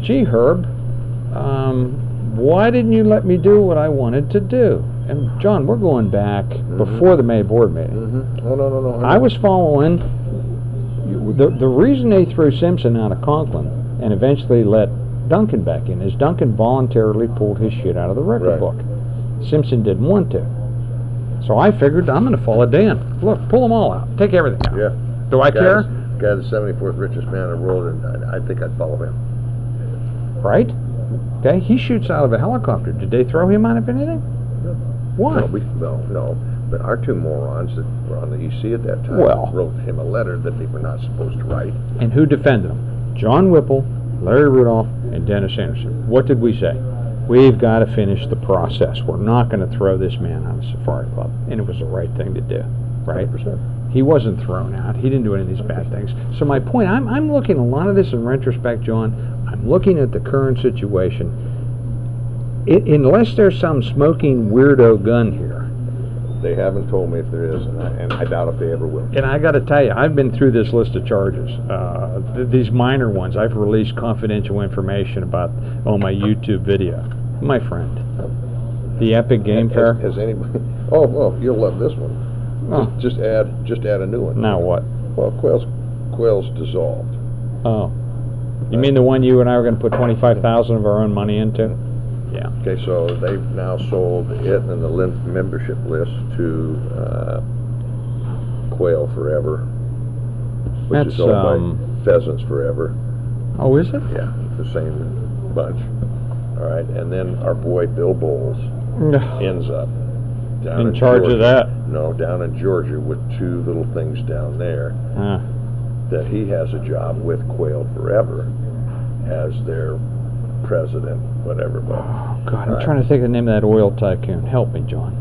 Gee, Herb, why didn't you let me do what I wanted to do? And John, we're going back before the May board meeting. Oh, no. I was following. The reason they threw Simpson out of Conklin and eventually let Duncan back in is Duncan voluntarily pulled his shit out of the record book. Simpson didn't want to. So I figured I'm going to follow Dan. Look, pull them all out. Take everything out. Yeah. Do I care? Guy, the 74th richest man in the world, and I think I'd follow him. Right? Okay, he shoots out of a helicopter. Did they throw him out of anything? Why? No. But our 2 morons that were on the EC at that time wrote him a letter that they were not supposed to write. And who defended him? John Whipple, Larry Rudolph, and Dennis Anderson. What did we say? We've got to finish the process. We're not going to throw this man out of Safari Club. And it was the right thing to do, right? 100%. He wasn't thrown out. He didn't do any of these bad things. So my point, I'm looking at a lot of this in retrospect, John. I'm looking at the current situation. Unless there's some smoking weirdo gun here. They haven't told me if there is, and I doubt if they ever will. And I got to tell you, I've been through this list of charges. These minor ones. I've released confidential information about my YouTube video. My friend, the Epic Game Fair. Has anybody? Oh, you'll love this one. Oh. Just add a new one. Now what? Well, Quail's dissolved. Oh, you mean the one you and I were going to put 25,000 of our own money into? Yeah. Okay, so they've now sold it and the membership list to Quail Forever, which is owned by Pheasants Forever. Oh, is it? Yeah, the same bunch. All right, and then our boy Bill Bowles ends up down in charge Georgia. of that. No, down in Georgia with 2 little things down there. That he has a job with Quail Forever as their president, whatever. But Oh, God, I'm trying to think of the name of that oil tycoon. Help me, John.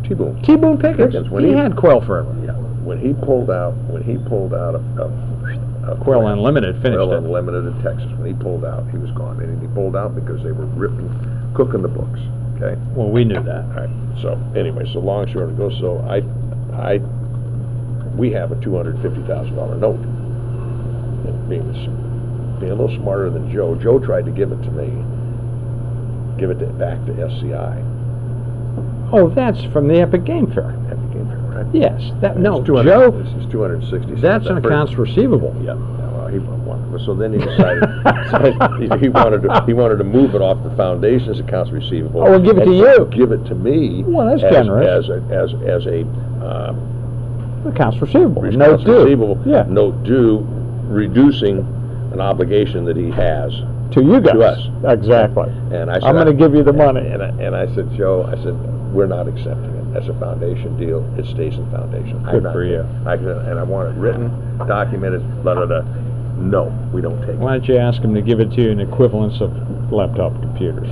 T-Boone. T-Boone Pickens. When He had Quail forever. Yeah, when he pulled out of Quail Unlimited finished Quail it. Unlimited in Texas. When he pulled out, he was gone, and he pulled out because they were cooking the books. Okay. Well, we knew that. All right. So anyway, so long and short of it goes. So we have a $250,000 note. And being a little smarter than Joe. Joe tried to give it to me. Give it back to SCI. Oh, that's from the Epic Game Fair. Epic Game Fair, right? Yes. Joe. This is 260. That's an accounts receivable. Yeah. Well, he wanted. So then he decided he wanted to move it off the foundation's accounts receivable. Oh, we'll give it to you. Give it to me. Well, that's generous. As a accounts receivable. Accounts receivable. Yeah. Note due, reducing an obligation that he has to you guys. To us. Exactly. And I said, I'm going to give you the money. And I said, Joe, we're not accepting it. That's a foundation deal. It stays in foundation. Good for you. And I want it written, documented, blah, blah, blah. No, we don't take it. Why don't you ask him to give it to you in equivalence of laptop computers?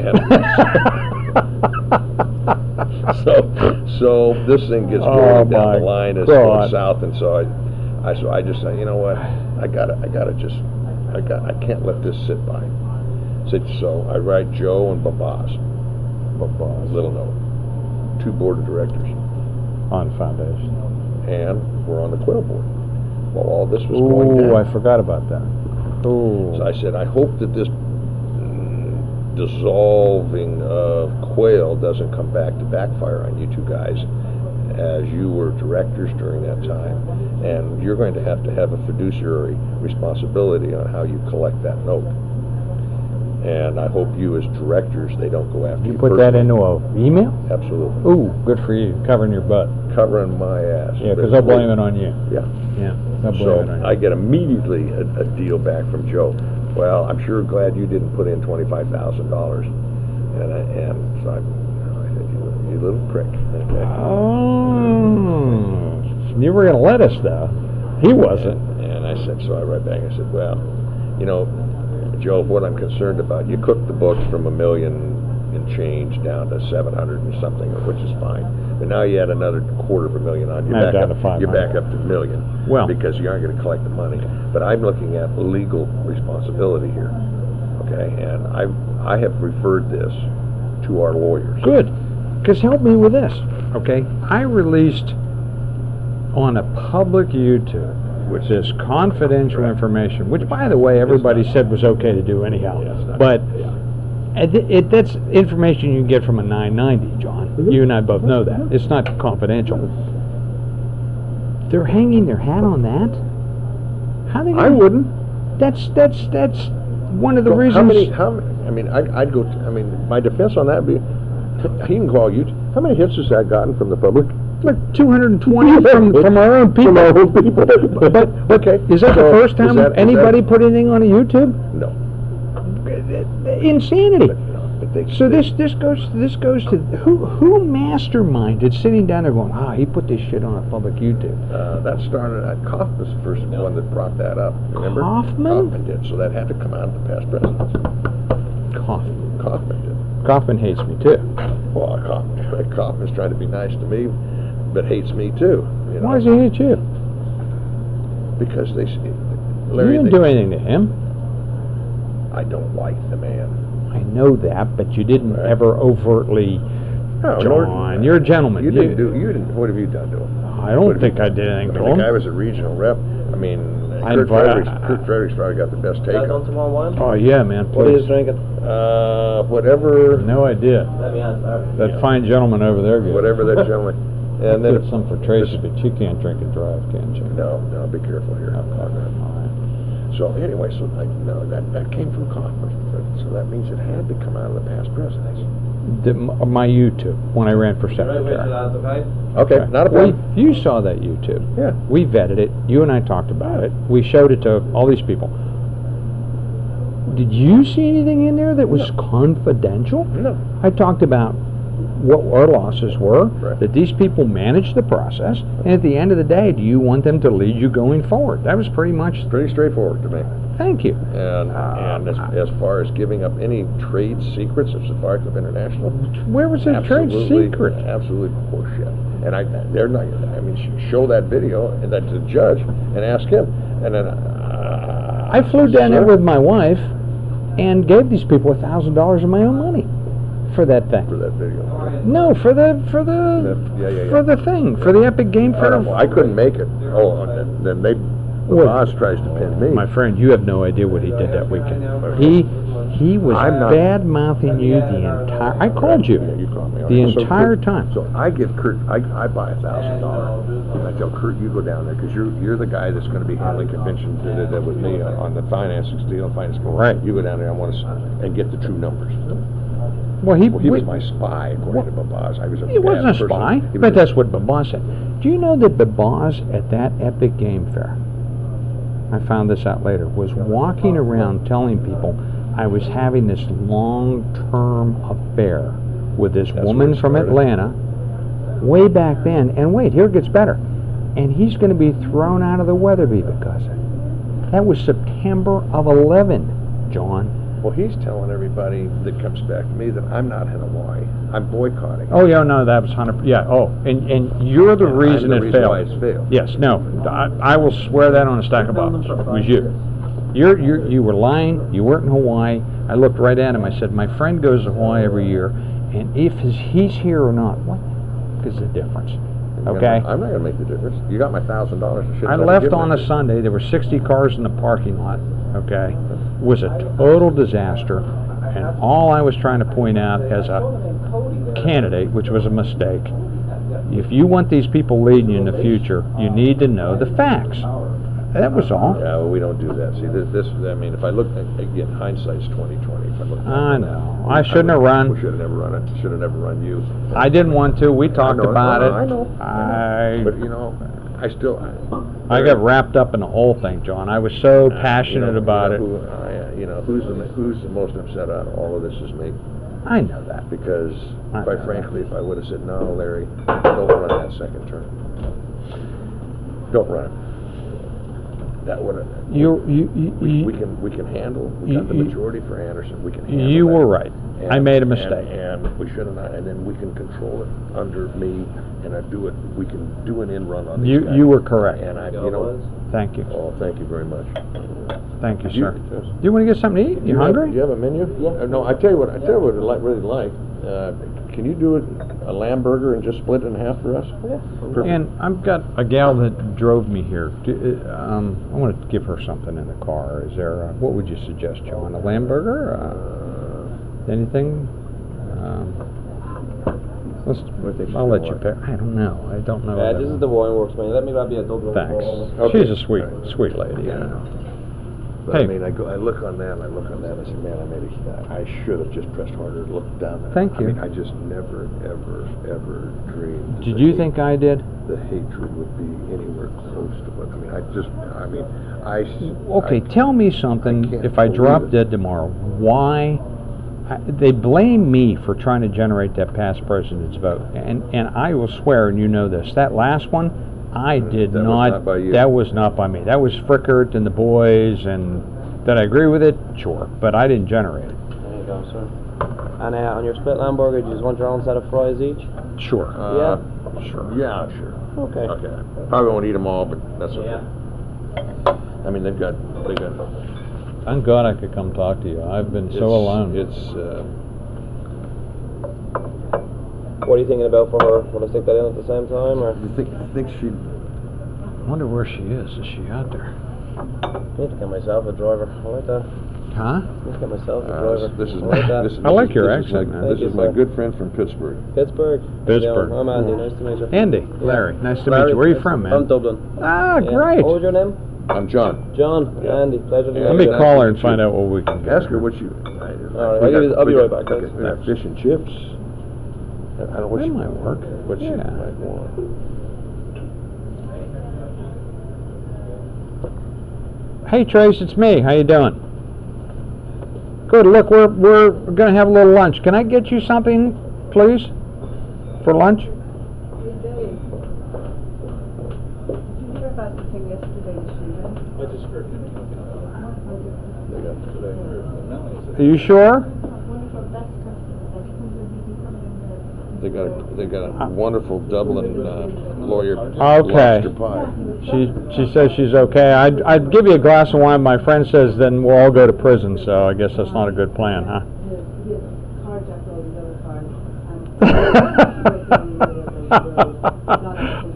So this thing gets going down the line, it's going south, and so I just said, you know what, I can't let this sit by. So I write Joe and Baba's little note, 2 board of directors on foundation, and we're on the Quail board. Well, all this was going down. Oh, I forgot about that. Oh. So I said, I hope that this dissolving of Quail doesn't come back to backfire on you two guys, as you were directors during that time, and you're going to have a fiduciary responsibility on how you collect that note. And I hope you, as directors, they don't go after you. You put that into an email? Absolutely. Ooh, good for you, covering your butt. Covering my ass. Yeah, because I'll blame it on you. Yeah. Yeah, I'll blame So it on you. I get immediately a deal back from Joe. Well, I'm sure glad you didn't put in $25,000. And so I said, you little prick. Okay. Oh, you were going to let us, though. He wasn't. And I said, so I write back, I said, well, Joe, what I'm concerned about, you cooked the books from $1 million and change down to 700 and something, which is fine. But now you add another $250,000 on. You're back up to $1 million. Well, because you aren't going to collect the money. But I'm looking at legal responsibility here. Okay, and I have referred this to our lawyers. Good, because help me with this. Okay, I released on a public YouTube this confidential information, which, by the way, everybody said was okay to do anyhow. But that's information you can get from a 990, John. Mm-hmm. You and I both know that. It's not confidential. They're hanging their hat on that? How they? I wouldn't. That's one of the reasons. I'd go. My defense on that would be, he can call you. How many hits has that gotten from the public? Like 220 from our own people. But okay, is that the first time anybody put anything on a YouTube? No. Insanity. So this goes to who masterminded sitting down there going, he put this shit on a public YouTube. That started at Kaufman's the first one that brought that up. Remember? Kaufman did. So that had to come out of the past presidents. Kaufman did. Kaufman hates me too. Well, Kaufman's trying to be nice to me, but hates me too. Why does he hate you? Because you didn't do anything to him. I don't like the man. I know that, but you didn't ever overtly. No, John, you're a gentleman. You didn't. What have you done to him? I don't think I did anything to him. The guy was a regional rep. Kurt Fredericks probably got the best take. Guys on tomorrow one? Oh yeah, man. Please. What are you drinking? Whatever. No idea. That fine gentleman over there. Whatever that gentleman. And then get some for Tracy, but you can't drink and drive, can't you? No, be careful here. Okay. So anyway, that came from Kaufman. So that means it had to come out of the past presidents. My YouTube when I ran for secretary. Okay, not a problem. You saw that YouTube. Yeah. We vetted it. You and I talked about it. We showed it to all these people. Did you see anything in there that was confidential? No. I talked about what our losses were, that these people managed the process, and at the end of the day, do you want them to lead you going forward? That was pretty straightforward to me. Thank you. And as far as giving up any trade secrets of Safari Club International, Where was his trade secret? Absolute horseshit. And they're not. I mean, show that video and that to the judge and ask him. And then I flew down there with my wife and gave these people $1,000 of my own money for that thing. For that video. No, for the for the thing, for the Epic Game Fair. I couldn't make it. Oh, and then the boss tries to pin me. My friend, you have no idea what he did that weekend. He was bad mouthing you the entire. I called you. Yeah, you called me. The entire time. So I give Kurt. I buy $1,000. And I tell Kurt, you go down there because you're the guy that's going to be handling conventions with me on the financing, steel and finance. Right. You go down there. I want to and get the true numbers. Well, he was my spy, according to Babaz. He wasn't a spy, but that's what Babaz said. Do you know that Babaz at that Epic Game Fair, I found this out later, was walking around telling people I was having this long-term affair with this woman from Atlanta way back then. And wait, here it gets better. And he's going to be thrown out of the Weatherby because of it. That was September of 11, John. Well, he's telling everybody that comes back to me that I'm not in Hawaii. I'm boycotting. Oh, yeah, no, that was 100%. Yeah, oh, and you're the reason it failed. Why it's failed. Yes, no, I will swear that on a stack of Bibles. It was you. You were lying. You weren't in Hawaii. I looked right at him. I said, my friend goes to Hawaii every year, and if he's here or not, what is the difference? Okay? I'm not going to make the difference. You got my $1,000. I left on a Sunday. There were 60 cars in the parking lot. Okay? It was a total disaster, and all I was trying to point out as a candidate, which was a mistake, if you want these people leading you in the future, you need to know the facts. That was all. Yeah, well, we don't do that. See, I mean, if I look, again, hindsight's 20/20. If I look I know. I shouldn't have run. We should have never run it. Should have never run you. I didn't want to. We talked about it. I know. But, you know, I still... I got wrapped up in the whole thing, John. I was so passionate about it. Who's the most upset out of all of this is me. I know that. Because, quite frankly, if I would have said, no, Larry, don't run that second term. Don't run it. That would have. We can handle. We got the majority for Anderson. We can handle. You were right. I made a mistake. And we should have not. And then we can control it under me, and I do it. We can do an in run on these guys. You were correct. And Thank you. Oh, thank you very much. Thank you, sir. Do you want to get something to eat? You hungry? Do you have a menu? Yeah. No, I tell you what. I'd really like. Can you do a lamb burger and just split it in half for us? Yeah. And I've got a gal that drove me here. I want to give her something in the car. Is there? What would you suggest, John? A lamb burger? Anything? I'll let you pick. I don't know. Yeah, this is the Wineworks menu. Let me grab you a double. Thanks. Okay. She's a sweet lady. Yeah. But, hey. I mean, I look on that, and I say, man, I should have just pressed harder, looked down there. Thank you. I mean, I just never, ever dreamed. Did you think I did? The hatred would be anywhere close to what, Okay, tell me something, if I drop dead tomorrow, why, they blame me for trying to generate that past president's vote, and I will swear, and you know this, that last one, I did that not. Was not by you. That was not by me. That was Frickert and the boys, and did I agree with it? Sure, but I didn't generate it. There you go, sir. And on your split lamb burger, do you just want your own set of fries each? Sure. Sure. Yeah, sure. Okay. Probably won't eat them all, but that's okay. Yeah. I mean, they've got. Thank God I could come talk to you. I've been so alone. What are you thinking about for her? Want to stick that in at the same time, or? You think she'd... I wonder where she is. Is she out there? I need to get myself a driver. I like that. Huh? I need to get myself a driver. I like your accent. This is my good friend from Pittsburgh. Pittsburgh. I'm Andy. Nice to meet you. Andy. Larry. Nice to meet you. Where are you from, man? From Dublin. Ah, great. What was your name? I'm John. John. Yeah. Andy. Pleasure to meet you. Let me call her and find out what we can do. Ask her what you... All right, I'll be right back. Okay, we got fish and chips. I don't know what that might work. What she might want. Hey Trace, it's me. How you doing? Good. Look, we're gonna have a little lunch. Can I get you something, please, for lunch? Hey Dave, did you hear about the thing yesterday, Sheila? I just heard you. Are you sure? They got a wonderful Dublin lawyer Okay. lobster pie. She says she's okay. I'd give you a glass of wine. My friend says then we'll all go to prison, so I guess that's not a good plan, huh?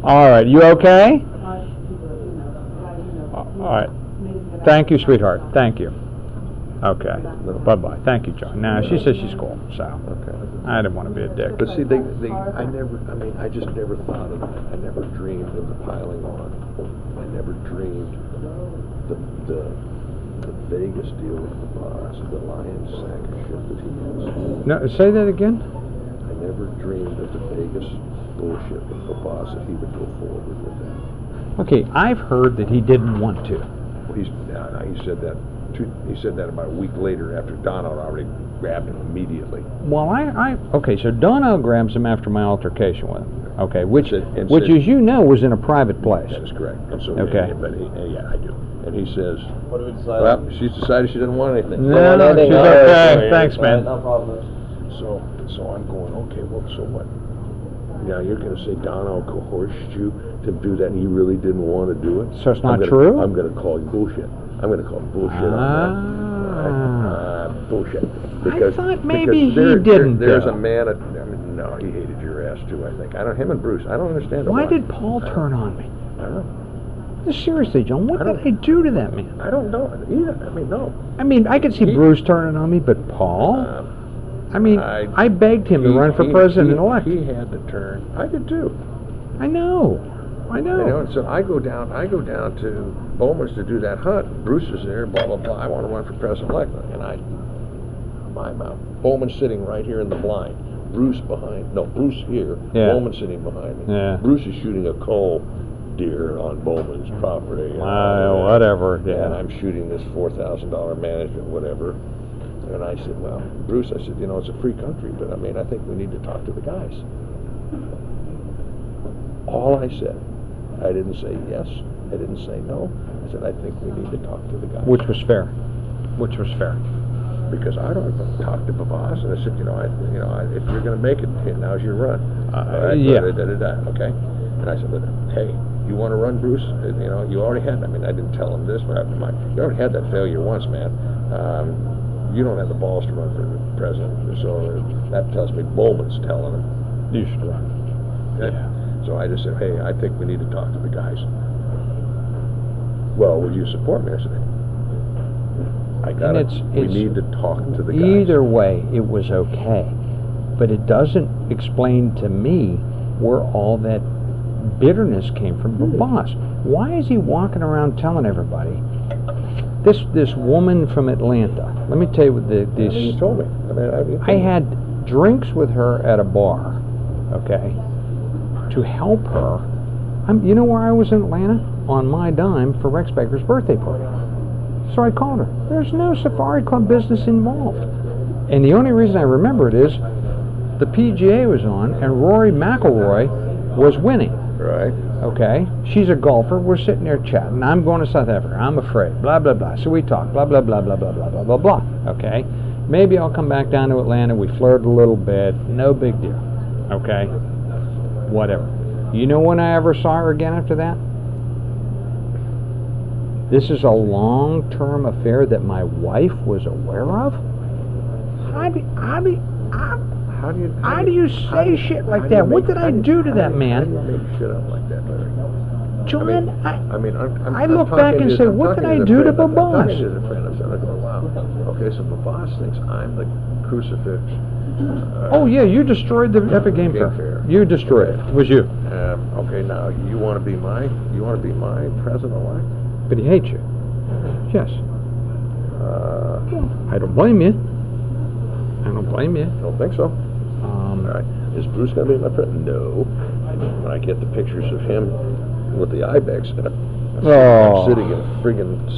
All right, you okay? All right. Thank you, sweetheart. Thank you. Okay. Bye-bye. Thank you, John. Nah, she says she's cool, so Okay. I didn't want to be a dick. But see, I just never thought of, I never dreamed of the piling on. I never dreamed the Vegas deal with the boss, the Lions sack of shit that he has. No, say that again? I never dreamed of the Vegas bullshit with the boss that he would go forward with that. Okay, I've heard that he didn't want to. Well, he said that. He said that about a week later after Donald already grabbed him immediately. Well, okay, so Dono grabs him after my altercation with him. Okay, which said, as you know, was in a private place. That is correct. And so, Okay. Yeah, I do. And he says, What do we decide? well, she's decided she doesn't want anything. No, no, she's okay. Thanks, man. No problem. So I'm going, okay, well, so what? Now you're going to say Donald coerced you to do that and he really didn't want to do it? So it's not I'm true? I'm going to call you bullshit. I'm going to call bullshit on that. Bullshit. I thought maybe he didn't. There's though. a man, no, he hated your ass too, I think. Him and Bruce, I don't understand Why did Paul turn on me? I don't know. Seriously, John, what did I do to that man? I don't know either. No. I mean, I could see Bruce turning on me, but Paul? I begged him to run for president-elect. He had to turn. I did too. I know. You know, so I go down to Bowman's to do that hunt. Bruce is there, blah, blah, blah. I want to run for president-elect. And my mouth. Bowman's sitting right here in the blind. Bruce here. Yeah. Bowman sitting behind me. Yeah. Bruce is shooting a coal deer on Bowman's property. Whatever. Yeah. And I'm shooting this $4,000 management, whatever. And I said, well, Bruce, I said, you know, it's a free country, but I think we need to talk to the guys. All I said. I didn't say yes. I didn't say no. I said, I think we need to talk to the guys. Which was fair. Because I don't talk to the boss, and I said, if you're going to make it, now's your run. Yeah. Okay. And I said, hey, you want to run, Bruce? You already had. I didn't tell him this, but you already had that failure once, man. You don't have the balls to run for the president, so that tells me Bowman's telling him You should run. Okay? Yeah. So I just said, hey, I think we need to talk to the guys. Well, would you support me? I said, we need to talk to the guys. Either way, it was okay. But it doesn't explain to me where all that bitterness came from the boss. Why is he walking around telling everybody? This woman from Atlanta, let me tell you what You told me. I had drinks with her at a bar, okay, to help her. You know where I was in Atlanta? On my dime for Rex Baker's birthday party. So I called her. There's no Safari Club business involved. And the only reason I remember it is the PGA was on and Rory McIlroy was winning. Right. Okay? She's a golfer. We're sitting there chatting. I'm going to South Africa. I'm afraid. Blah, blah, blah. So we talk. Blah, blah, blah, blah, blah, blah, blah, blah, blah. Okay? Maybe I'll come back down to Atlanta. We flirt a little bit. No big deal. Okay? Whatever. You know when I ever saw her again after that? This is a long-term affair that my wife was aware of? How do you say shit like that? What did I do to that man? How do you make shit up like that, Larry? John, I look back and say, what did I do to Babas? I'm talking to the friend. I'm saying, wow. Okay, so Babas thinks I'm the crucifix. Oh yeah, you destroyed the Epic Game Fair. You destroyed it. It was you. Okay, now you want to be my president-elect? But he hates you. Yes. I don't blame you. Don't think so. All right. Is Bruce going to be my president? No. When I get the pictures of him with the ibex, I'm sitting in friggin'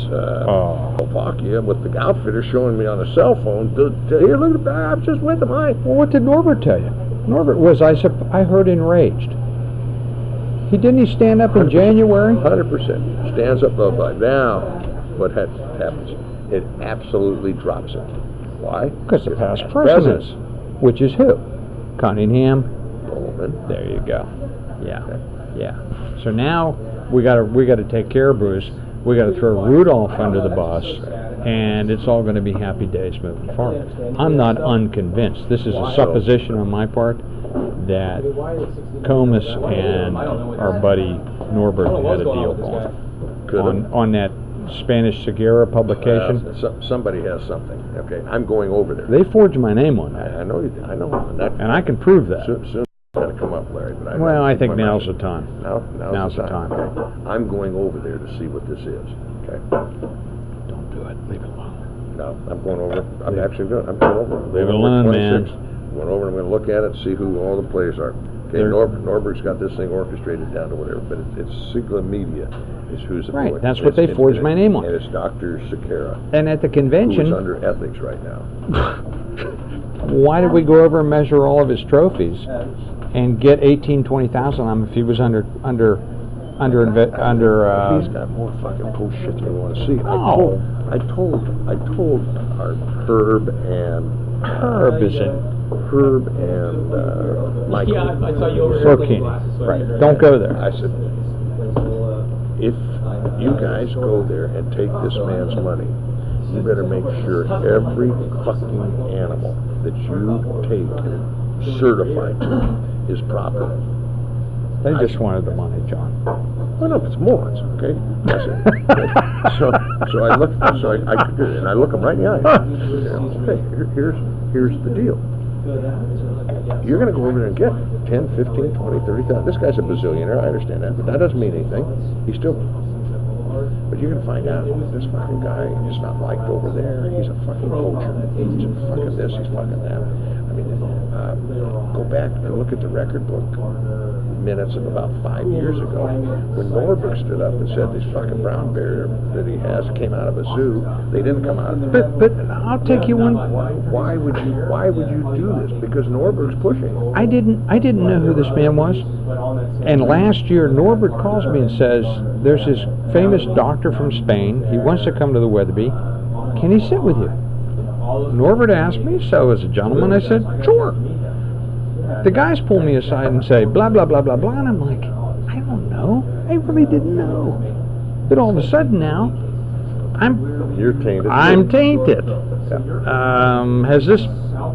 Slovakia with the outfitter showing me on a cell phone. Here, look at that. I'm just with him. Well, what did Norbert tell you? Norbert was, I heard, enraged. Didn't he stand up in January? 100%. Stands up by now. What happens? It absolutely drops it. Why? Because the past presidents, which is who? Cunningham. Bowman. There you go. Yeah, yeah. So now we gotta take care of Bruce. We gotta throw Rudolph under the bus, and it's all going to be happy days moving forward. I'm not unconvinced. This is a supposition on my part that Comus and our buddy Norbert had a deal going on that Spanish Segura publication. Somebody has something. Okay, I'm going over there. They forged my name on that. I know. And I can prove that. Soon it's going to come up, Larry. But I think now's the time. Now's the time. Okay. I'm going over there to see what this is. Okay. Don't do it. Leave it alone. No, I'm going over. I'm actually doing. I'm going over. Leave it alone, man. Going over. I'm going to look at it, see who all the players are. Okay, Norbert's got this thing orchestrated down to whatever, but it's Sigla Media is who's the right. That's what they forged my name on. And it's Dr. Sakara. And at the convention, who's under ethics right now. Why did we go over and measure all of his trophies and get 20,000 on him if he was under? He's got more fucking bullshit than we want to see. Oh. I told our Herb and Michael. Yeah, I saw you over there. Burkini. Right. Don't go there. I said, if you guys go there and take this man's money, you better make sure every fucking animal that you take and certify to is proper. They just wanted the money, John. Well, no, it's morons, okay? So I look, and I look them right in the eye. Okay, here's the deal. You're going to go over there and get 10, 15, 20, 30,000. This guy's a bazillionaire, I understand that, but that doesn't mean anything. He's still... But you're going to find out this fucking guy is not liked over there. He's a fucking poacher. He's a fucking this, he's fucking that. I mean, go back and look at the record book minutes of about 5 years ago when Norbert stood up and said this fucking brown bear that he has came out of a zoo. They didn't come out of the zoo. But I'll take you one. Why would you do this? Because Norbert's pushing. I didn't know who this man was. And last year Norbert calls me and says there's this famous doctor from Spain. He wants to come to the Weatherby. Can he sit with you? Norbert asked me, so as a gentleman I said, sure. The guys pull me aside and say, blah, blah, blah, blah, blah, and I'm like, I don't know. I really didn't know. But all of a sudden now, You're tainted. I'm tainted. Yeah. Has this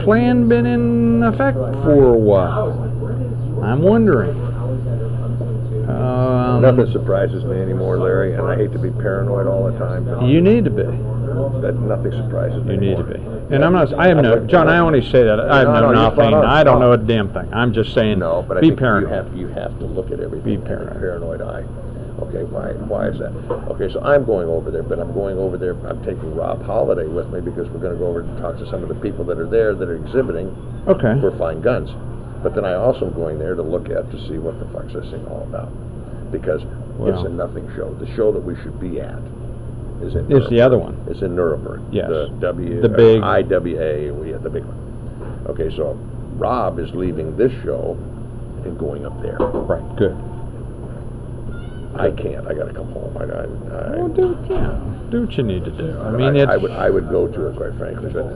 plan been in effect for a while? I'm wondering. Nothing surprises me anymore, Larry, and I hate to be paranoid all the time. But You need to be. nothing surprises me You need to anymore. be. And I'm not, I have no, John, I only say that, I have No, no you're nothing, spot on. I don't know a damn thing. I'm just saying, No, but I be think paranoid. you have to look at everything Be paranoid. with a paranoid eye. Okay, why is that? Okay, so I'm going over there, but I'm going over there, I'm taking Rob Holliday with me because we're going to go over and talk to some of the people that are there that are exhibiting Okay. for fine guns. But then I also am going there to look at to see what the fuck's this thing all about. Because it's a nothing show. The show that we should be at is in It's the other one. It's in Nuremberg. Yes. The big IWA, we had the big one. Okay, so Rob is leaving this show and going up there. Right, good. I can't. I got to come home. Well, do what you need to do. I mean, I would go to it, quite frankly. But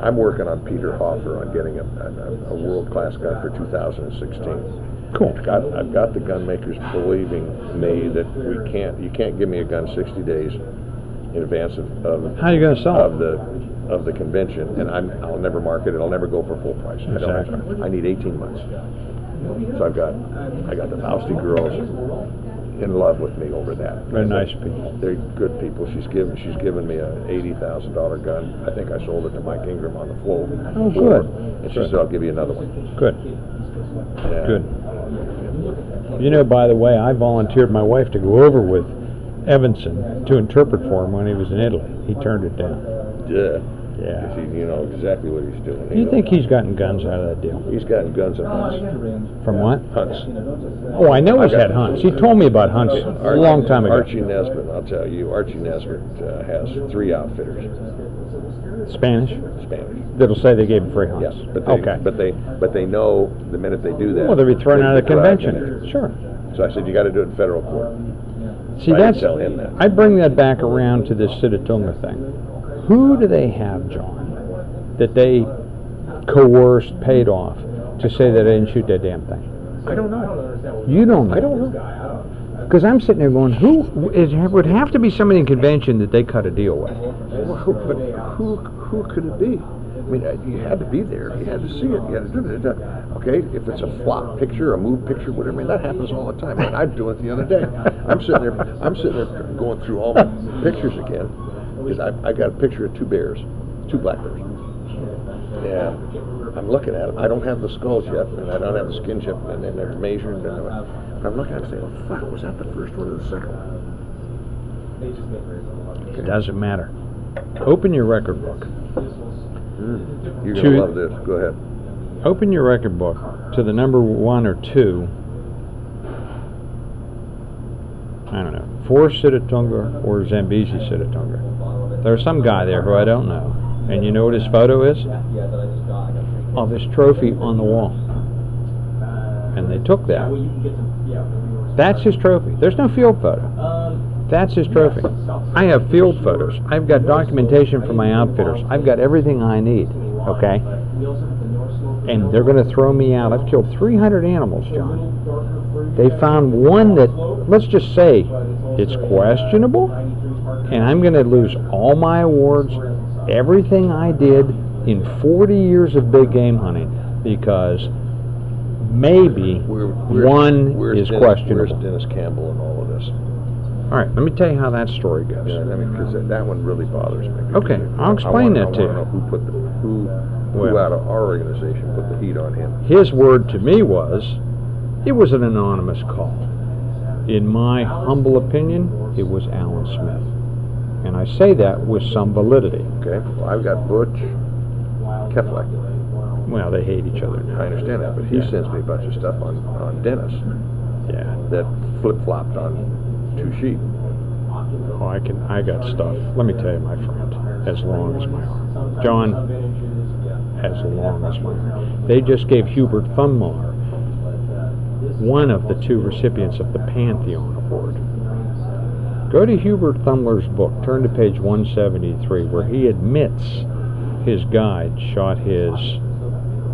I'm working on Peter Hoffer on getting a world-class gun for 2016. Cool. I've got the gun makers believing me that you can't give me a gun 60 days in advance of how are you going to sell it? of the convention, and I'll never market it. I'll never go for full price. Exactly. I need 18 months. So I got the Fausty girls in love with me over that. They're nice people. They're good people. She's given me a $80,000 gun. I think I sold it to Mike Ingram on the floor. Oh, good. And she said, I'll give you another one. Good. Yeah. Good. You know, by the way, I volunteered my wife to go over with Evanson to interpret for him when he was in Italy. He turned it down. Yeah. Yeah. You know exactly what he's doing. Do you think he's gotten guns out of that deal? He's gotten guns and hunts. From what? Hunts. Oh, I know he's had hunts. He told me about hunts a long time ago. Archie Nesbitt, I'll tell you, Archie Nesbitt has 3 outfitters. Spanish? Spanish. That'll say they gave him free hunts. Yes, but they know the minute they do that. Well, they'll be thrown out of the they're thrown convention. Sure. So I said, you got to do it in federal court. See, I that's. tell him that. I bring that back around to this Sitatunga thing. Who do they have, John, that they coerced, paid off to say that I didn't shoot that damn thing? I don't know. You don't know. I don't know. Because I'm sitting there going, it would have to be somebody in convention that they cut a deal with. Well, who could it be? I mean, you had to be there. You had to see it. You had to do it. Okay, if it's a flop picture, a move picture, whatever, I mean, that happens all the time. I do it the other day. I'm sitting there going through all the pictures again because I got a picture of two bears, two black bears. Yeah, I'm looking at them. I don't have the skulls yet, and I don't have the skin yet, and then they're measured. And I'm looking at them saying, "Oh, fuck, was that the first one or the second one?" Okay. It doesn't matter. Open your record book. You're going to love this. Go ahead. Open your record book to the number 1 or 2. I don't know. Forrest Sitatunga or Zambezi Sitatunga. There's some guy there who I don't know. And you know what his photo is? Of his trophy on the wall. And they took that. That's his trophy. There's no field photo. That's his trophy. I have field photos. I've got documentation from my outfitters. I've got everything I need, okay? And they're going to throw me out. I've killed 300 animals, John. They found one that, let's just say, it's questionable, and I'm going to lose all my awards, everything I did in 40 years of big game hunting, because maybe one is questionable. Where's Dennis Campbell in all of this? All right, let me tell you how that story goes. Yeah, I mean, because that one really bothers me. Okay, I'll explain that to you. I want to know who out of our organization put the heat on him. His word to me was, it was an anonymous call. In my humble opinion, it was Alan Smith. And I say that with some validity. Okay, well, I've got Butch Keflek. Well, they hate each other now. I understand that, but he sends me a bunch of stuff on Dennis. Yeah. That flip-flopped on 2 sheep. Oh, I got stuff. Let me tell you, my friend, as long as my arm. John, as long as my arm. They just gave Hubert Thummler one of the 2 recipients of the Pantheon Award. Go to Hubert Thummler's book, turn to page 173, where he admits his guide shot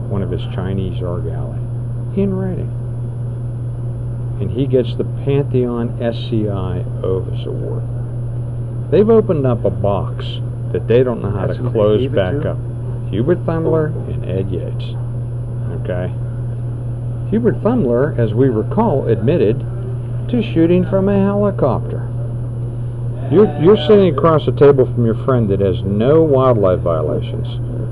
one of his Chinese argali in writing. And he gets the Pantheon SCI Ovis Award. They've opened up a box that they don't know how to close back up. Hubert Thummler and Ed Yates. Okay? Hubert Thummler, as we recall, admitted to shooting from a helicopter. You're sitting across the table from your friend that has no wildlife violations,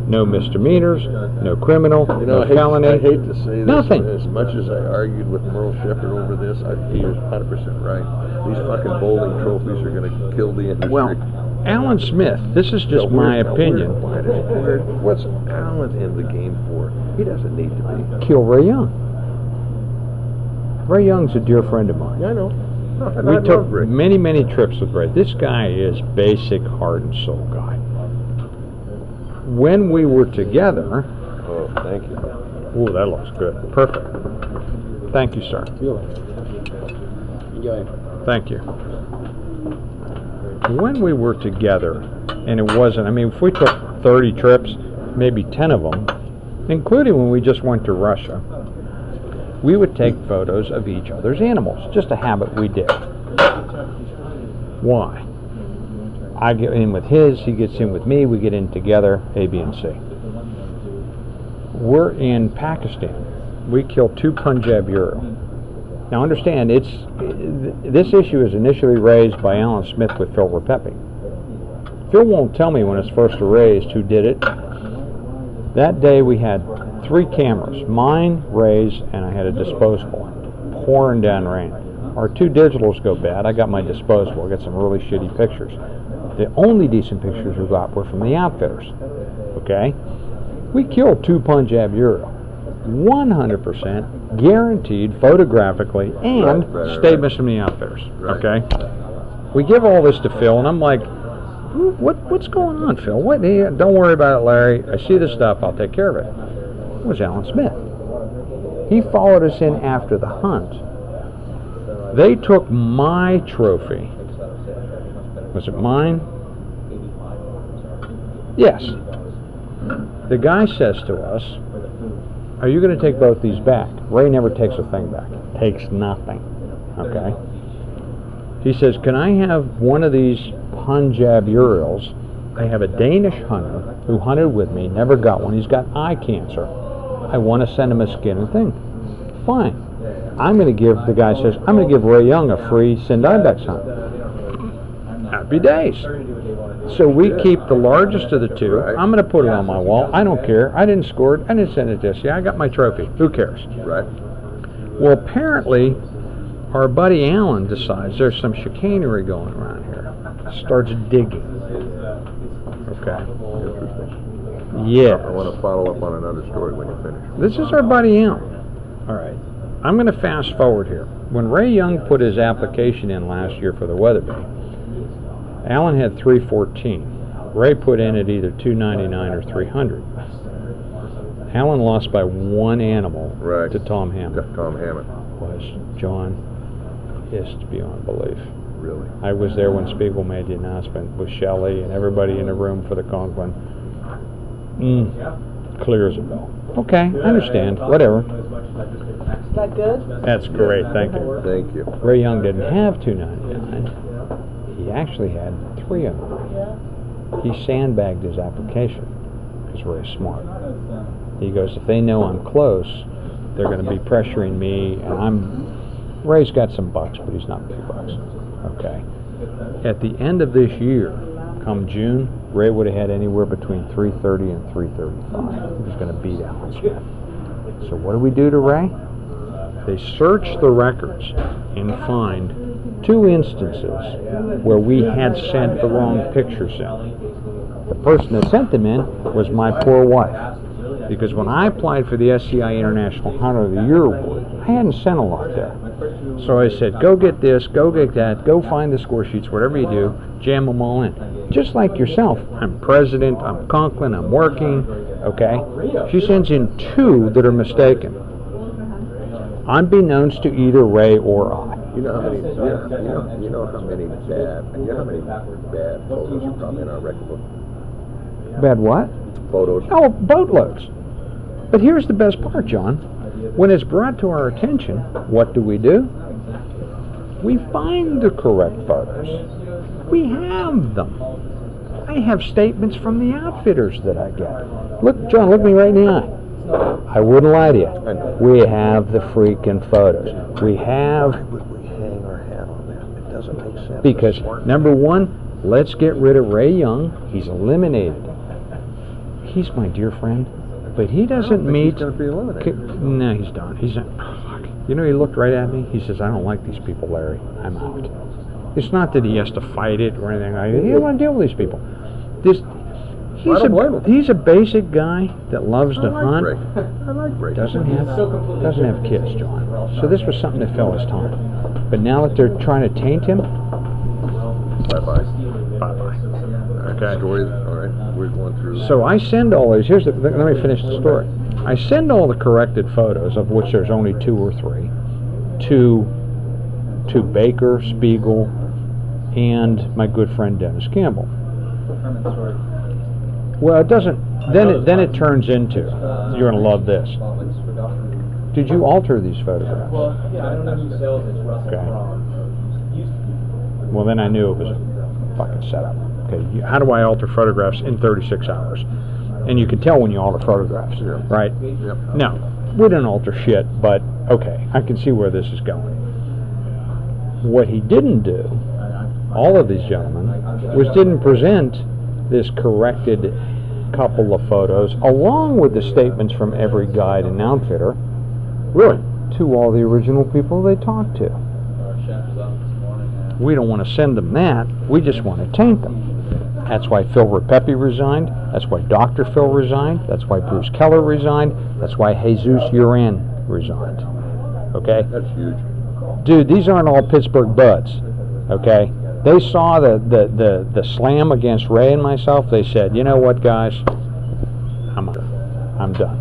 no misdemeanors, no criminal, no felony. I hate to say this, nothing. As much as I argued with Merle Shepard over this, he was 100% right. These fucking bowling trophies are going to kill the industry. Well, Alan Smith, this is just my opinion. What's Alan in the game for? He doesn't need to be. Kill Ray Young. Ray Young's a dear friend of mine. Yeah, I know. We took many, many trips with Ray. This guy is basic heart and soul guy. When we were together... Oh, thank you. Oh, that looks good. Perfect. Thank you, sir. Enjoy. Thank you. When we were together, and it wasn't... I mean, if we took 30 trips, maybe 10 of them, including when we just went to Russia, we would take photos of each other's animals. Just a habit we did. Why? I get in with his, he gets in with me, we get in together, A, B, and C. We're in Pakistan. We killed 2 Punjab Euro. Now understand, this issue is initially raised by Alan Smith with Phil Repepe. Phil won't tell me when it's first raised who did it. That day we had 3 cameras, mine, Ray's, and I had a disposable, pouring down rain. Our 2 digitals go bad. I got my disposable. I got some really shitty pictures. The only decent pictures we got were from the outfitters. Okay? We killed 2 Punjab Euro. 100% guaranteed photographically and statements from the outfitters. Okay? We give all this to Phil, and I'm like, what's going on, Phil? What? Don't worry about it, Larry. I see the stuff. I'll take care of it. It was Alan Smith. He followed us in after the hunt. They took my trophy. Was it mine? Yes. The guy says to us, are you going to take both these back? Ray never takes a thing back. Takes nothing. Okay? He says, can I have one of these Punjab Urals? I have a Danish hunter who hunted with me, never got one. He's got eye cancer. I want to send him a skin and thing. Fine. The guy says, I'm going to give Ray Young a free Sind Ibex hunt. Happy days. So we keep the largest of the two. Right. I'm going to put it on my wall. I don't care. I didn't score it. I didn't send it to you. I got my trophy. Who cares? Right. Well, apparently, our buddy Alan decides there's some chicanery going around here. Starts digging. Okay. Interesting. Yeah. I want to follow up on another story when you finish. This is our buddy Alan. All right. I'm going to fast forward here. When Ray Young put his application in last year for the Weatherby, Alan had 314. Ray put in at either 299 or 300. Alan lost by one animal to Tom Hammond. Tom Hammond. Was John pissed beyond belief. Really? I was there when Spiegel made the announcement with Shelley and everybody in the room for the Conklin. Clear as a bell. Okay, I understand. Whatever. Is that good? That's great. Thank you. Thank you. Ray Young didn't have 299. He actually had 300. He sandbagged his application because Ray's smart. He goes, if they know I'm close, they're going to be pressuring me, and Ray's got some bucks, but he's not big bucks. Okay. At the end of this year, come June, Ray would have had anywhere between 330 and 335. He was going to beat Alan Smith. So what do we do to Ray? They search the records and find 2 instances where we had sent the wrong pictures in. The person that sent them in was my poor wife. Because when I applied for the SCI International Hunter of the Year Award, I hadn't sent a lot there. So I said, go get this, go get that, go find the score sheets, whatever you do, jam them all in. Just like yourself. I'm president, I'm Conklin, I'm working, okay? She sends in 2 that are mistaken. Unbeknownst to either Ray or I. You know how many bad photos are probably in our record book? Bad what? Photos. Oh, boatloads. But here's the best part, John. When it's brought to our attention, what do? We find the correct photos. We have them. I have statements from the outfitters that I get. Look, John, look me right in the eye. I wouldn't lie to you. We have the freaking photos. We have... Why would we hang our hat on that? It doesn't make sense. Because, number one, let's get rid of Ray Young. He's eliminated. He's my dear friend, but he doesn't meet... He's going to be eliminated. No, he's done. He's not... You know, he looked right at me. He says, I don't like these people, Larry. I'm out. It's not that he has to fight it or anything like that. He doesn't want to deal with these people. He's a basic guy that loves to hunt. I like Ray. Doesn't have kids, John. So this was something that fell his time. But now that they're trying to taint him... Bye-bye. Bye-bye. Okay. Story, all right, we're going through. So I send all these. Let me finish the story. I send all the corrected photos, of which there's only 2 or 3, to Baker, Spiegel, and my good friend Dennis Campbell. Well, it doesn't. Then it turns into. You're gonna love this. Did you alter these photographs? Okay. Well, then I knew it was a fucking setup. Okay, how do I alter photographs in 36 hours? And you can tell when you alter photographs, right? Yep. No, we didn't alter shit, but okay, I can see where this is going. What he didn't do, all of these gentlemen, was didn't present this corrected couple of photos, along with the statements from every guide and outfitter, really, to all the original people they talked to. We don't want to send them that, we just want to taint them. That's why Phil Repepe resigned. That's why Dr. Phil resigned. That's why Bruce Keller resigned. That's why Jesus Uran resigned. Okay? That's huge. Dude, these aren't all Pittsburgh buds. Okay? They saw the slam against Ray and myself. They said, you know what, guys? I'm done.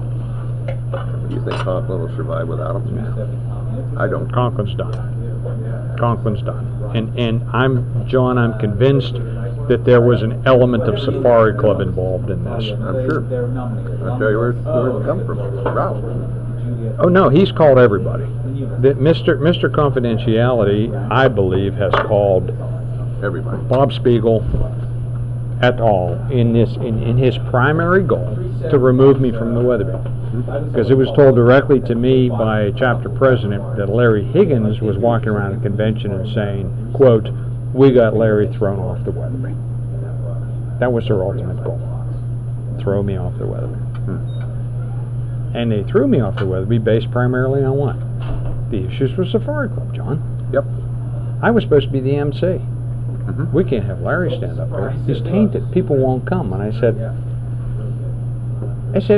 You think Conklin will survive without him? Yeah. I don't. Conklin's done. Conklin's done. And I'm convinced that there was an element of Safari Club involved in this. I'm sure. I'll tell you where it come from. Ralph. Oh no, he's called everybody. Mr. Confidentiality, I believe, has called Everybody. Bob Spiegel et al. in his primary goal to remove me from the Weatherby. Because it was told directly to me by a chapter president that Larry Higgins was walking around a convention and saying, quote, "We got Larry thrown off the Weatherby." That was their ultimate goal. Throw me off the Weatherby. And they threw me off the Weatherby based primarily on what? The issues with Safari Club, John. Yep. I was supposed to be the MC. We can't have Larry stand up there. He's tainted. People won't come. And I said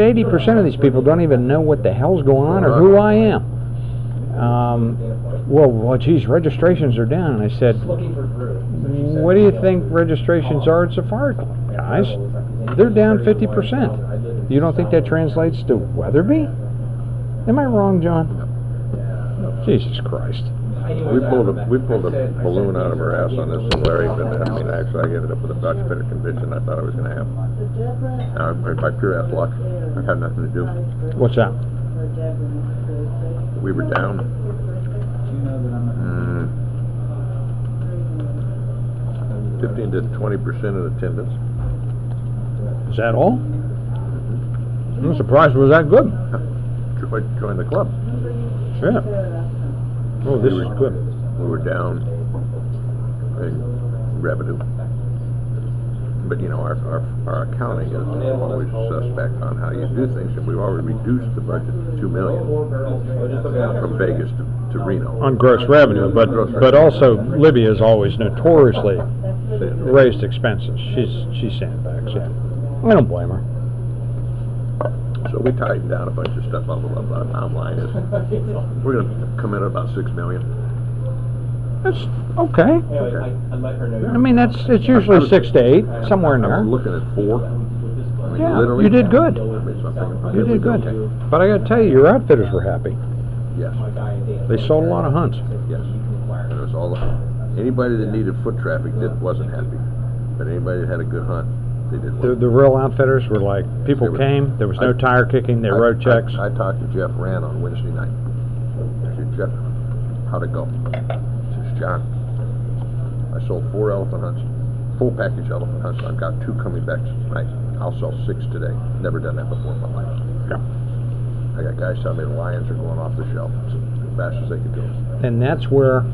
80% of these people don't even know what the hell's going on or who I am. Well, geez, registrations are down. And I said, what do you think registrations are at Safari Club, guys? They're down 50%. You don't think that translates to Weatherby? Am I wrong, John? Jesus Christ. We pulled a balloon out of our ass on this, and Larry, but I mean, actually, I ended up with a much better convention than I thought I was going to have. By pure ass luck, I had nothing to do. What's that? We were down 15 to 20% in attendance. Is that all? I'm surprised it was that good. Join the club. Yeah. Oh, this is good. We were down in revenue. But, you know, our accounting is always suspect on how you do things, and we've already reduced the budget to $2 million from Vegas to Reno. On gross revenue, but also Libya has always notoriously raised expenses. She sandbags, yeah. I don't blame her. So we tightened down a bunch of stuff. Bottom line is we're going to come in at about $6 million. That's okay. I mean, it's usually 6 to 8, somewhere in I there. was looking at 4. I mean, Yeah, literally, you did good. I mean, something. You did good. Okay. But I got to tell you, your outfitters were happy. Yes. They sold a lot of hunts. Yes. And it was all anybody that needed foot traffic wasn't happy, but anybody that had a good hunt, they did well. The real outfitters were like, people came, there was no tire kicking, they wrote checks. I talked to Jeff Rand on Wednesday night. I said, Jeff, how'd it go? He says, John, I sold 4 elephant hunts, full package elephant hunts. I've got 2 coming back tonight. I'll sell 6 today. Never done that before in my life. Yeah. I got guys telling me the lions are going off the shelf as fast as they can do them. And that's where,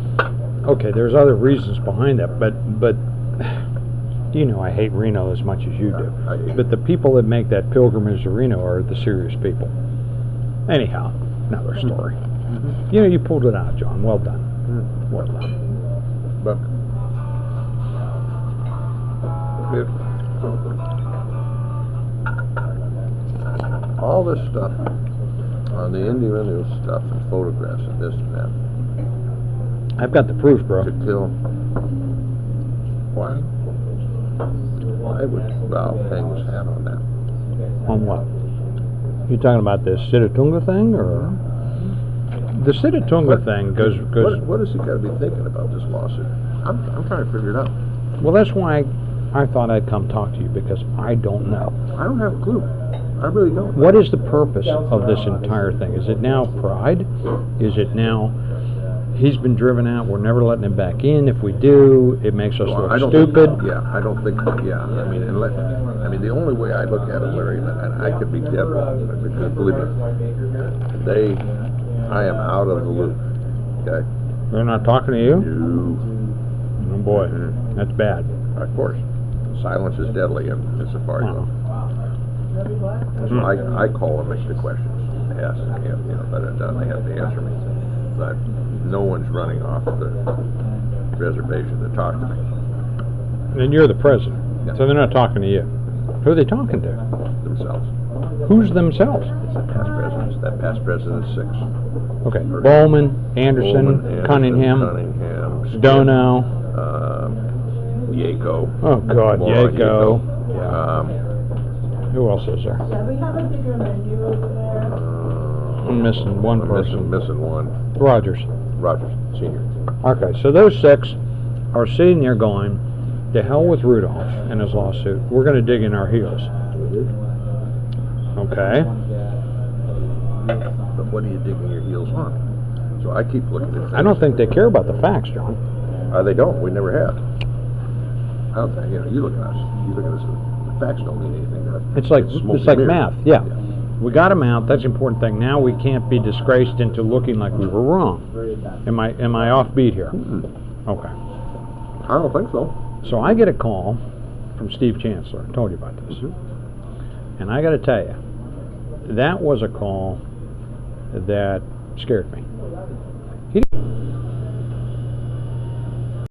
okay, there's other reasons behind that, but you know I hate Reno as much as you do. I hate But the people that make that pilgrimage to Reno are the serious people. Anyhow, another story. You know, you pulled it out, John. Well done. Well done. But all this stuff on the Indian News stuff and photographs and this and that I've got the proof, bro. to kill. Why? Why would Ralph hang his hat on that? On what? You talking about this Sitatunga thing, or the Sitatunga thing goes? What has he got to be thinking about this lawsuit? I'm trying to figure it out. Well, that's why I thought I'd come talk to you, because I don't know. I don't have a clue. I really don't. What is the purpose of this entire thing? Is it now pride? Is it now he's been driven out, we're never letting him back in? If we do, it makes us Well, I look don't stupid? Think, I don't think. Yeah, I mean, the only way I look at it, Larry, and I could be dead wrong, because believe me, I am out of the loop. Okay. They're not talking to you? No. Oh boy, that's bad. Of course, silence is deadly in Safari Club. So I call and make the questions, ask, and then they have to answer me. But no one's running off the reservation to talk to me. And you're the president, Yeah. so they're not talking to you. Who are they talking to? Themselves. Who's themselves? It's the past presidents. That past president's 6. Okay, Bowman, Anderson, Cunningham, Dono. Yako. Oh God, Laura Yako. Who else is there? Yeah, we have a bigger menu over there. I'm missing one person. Missing one. Rogers. Rogers, Senior. Okay, so those 6 are sitting there going, To hell with Rudolph and his lawsuit. We're going to dig in our heels. Okay. But what are you digging your heels on? So I keep looking at things. I don't think they care about the facts, John. They don't. We never have. I don't think, you look at us. You look at us. The facts don't mean anything to us. It's like mirrors. math. Yeah. We got them out. That's the important thing. Now we can't be disgraced into looking like we were wrong. Am I offbeat here? Okay. I don't think so. So I get a call from Steve Chancellor. I told you about this. And I got to tell you, that was a call that scared me.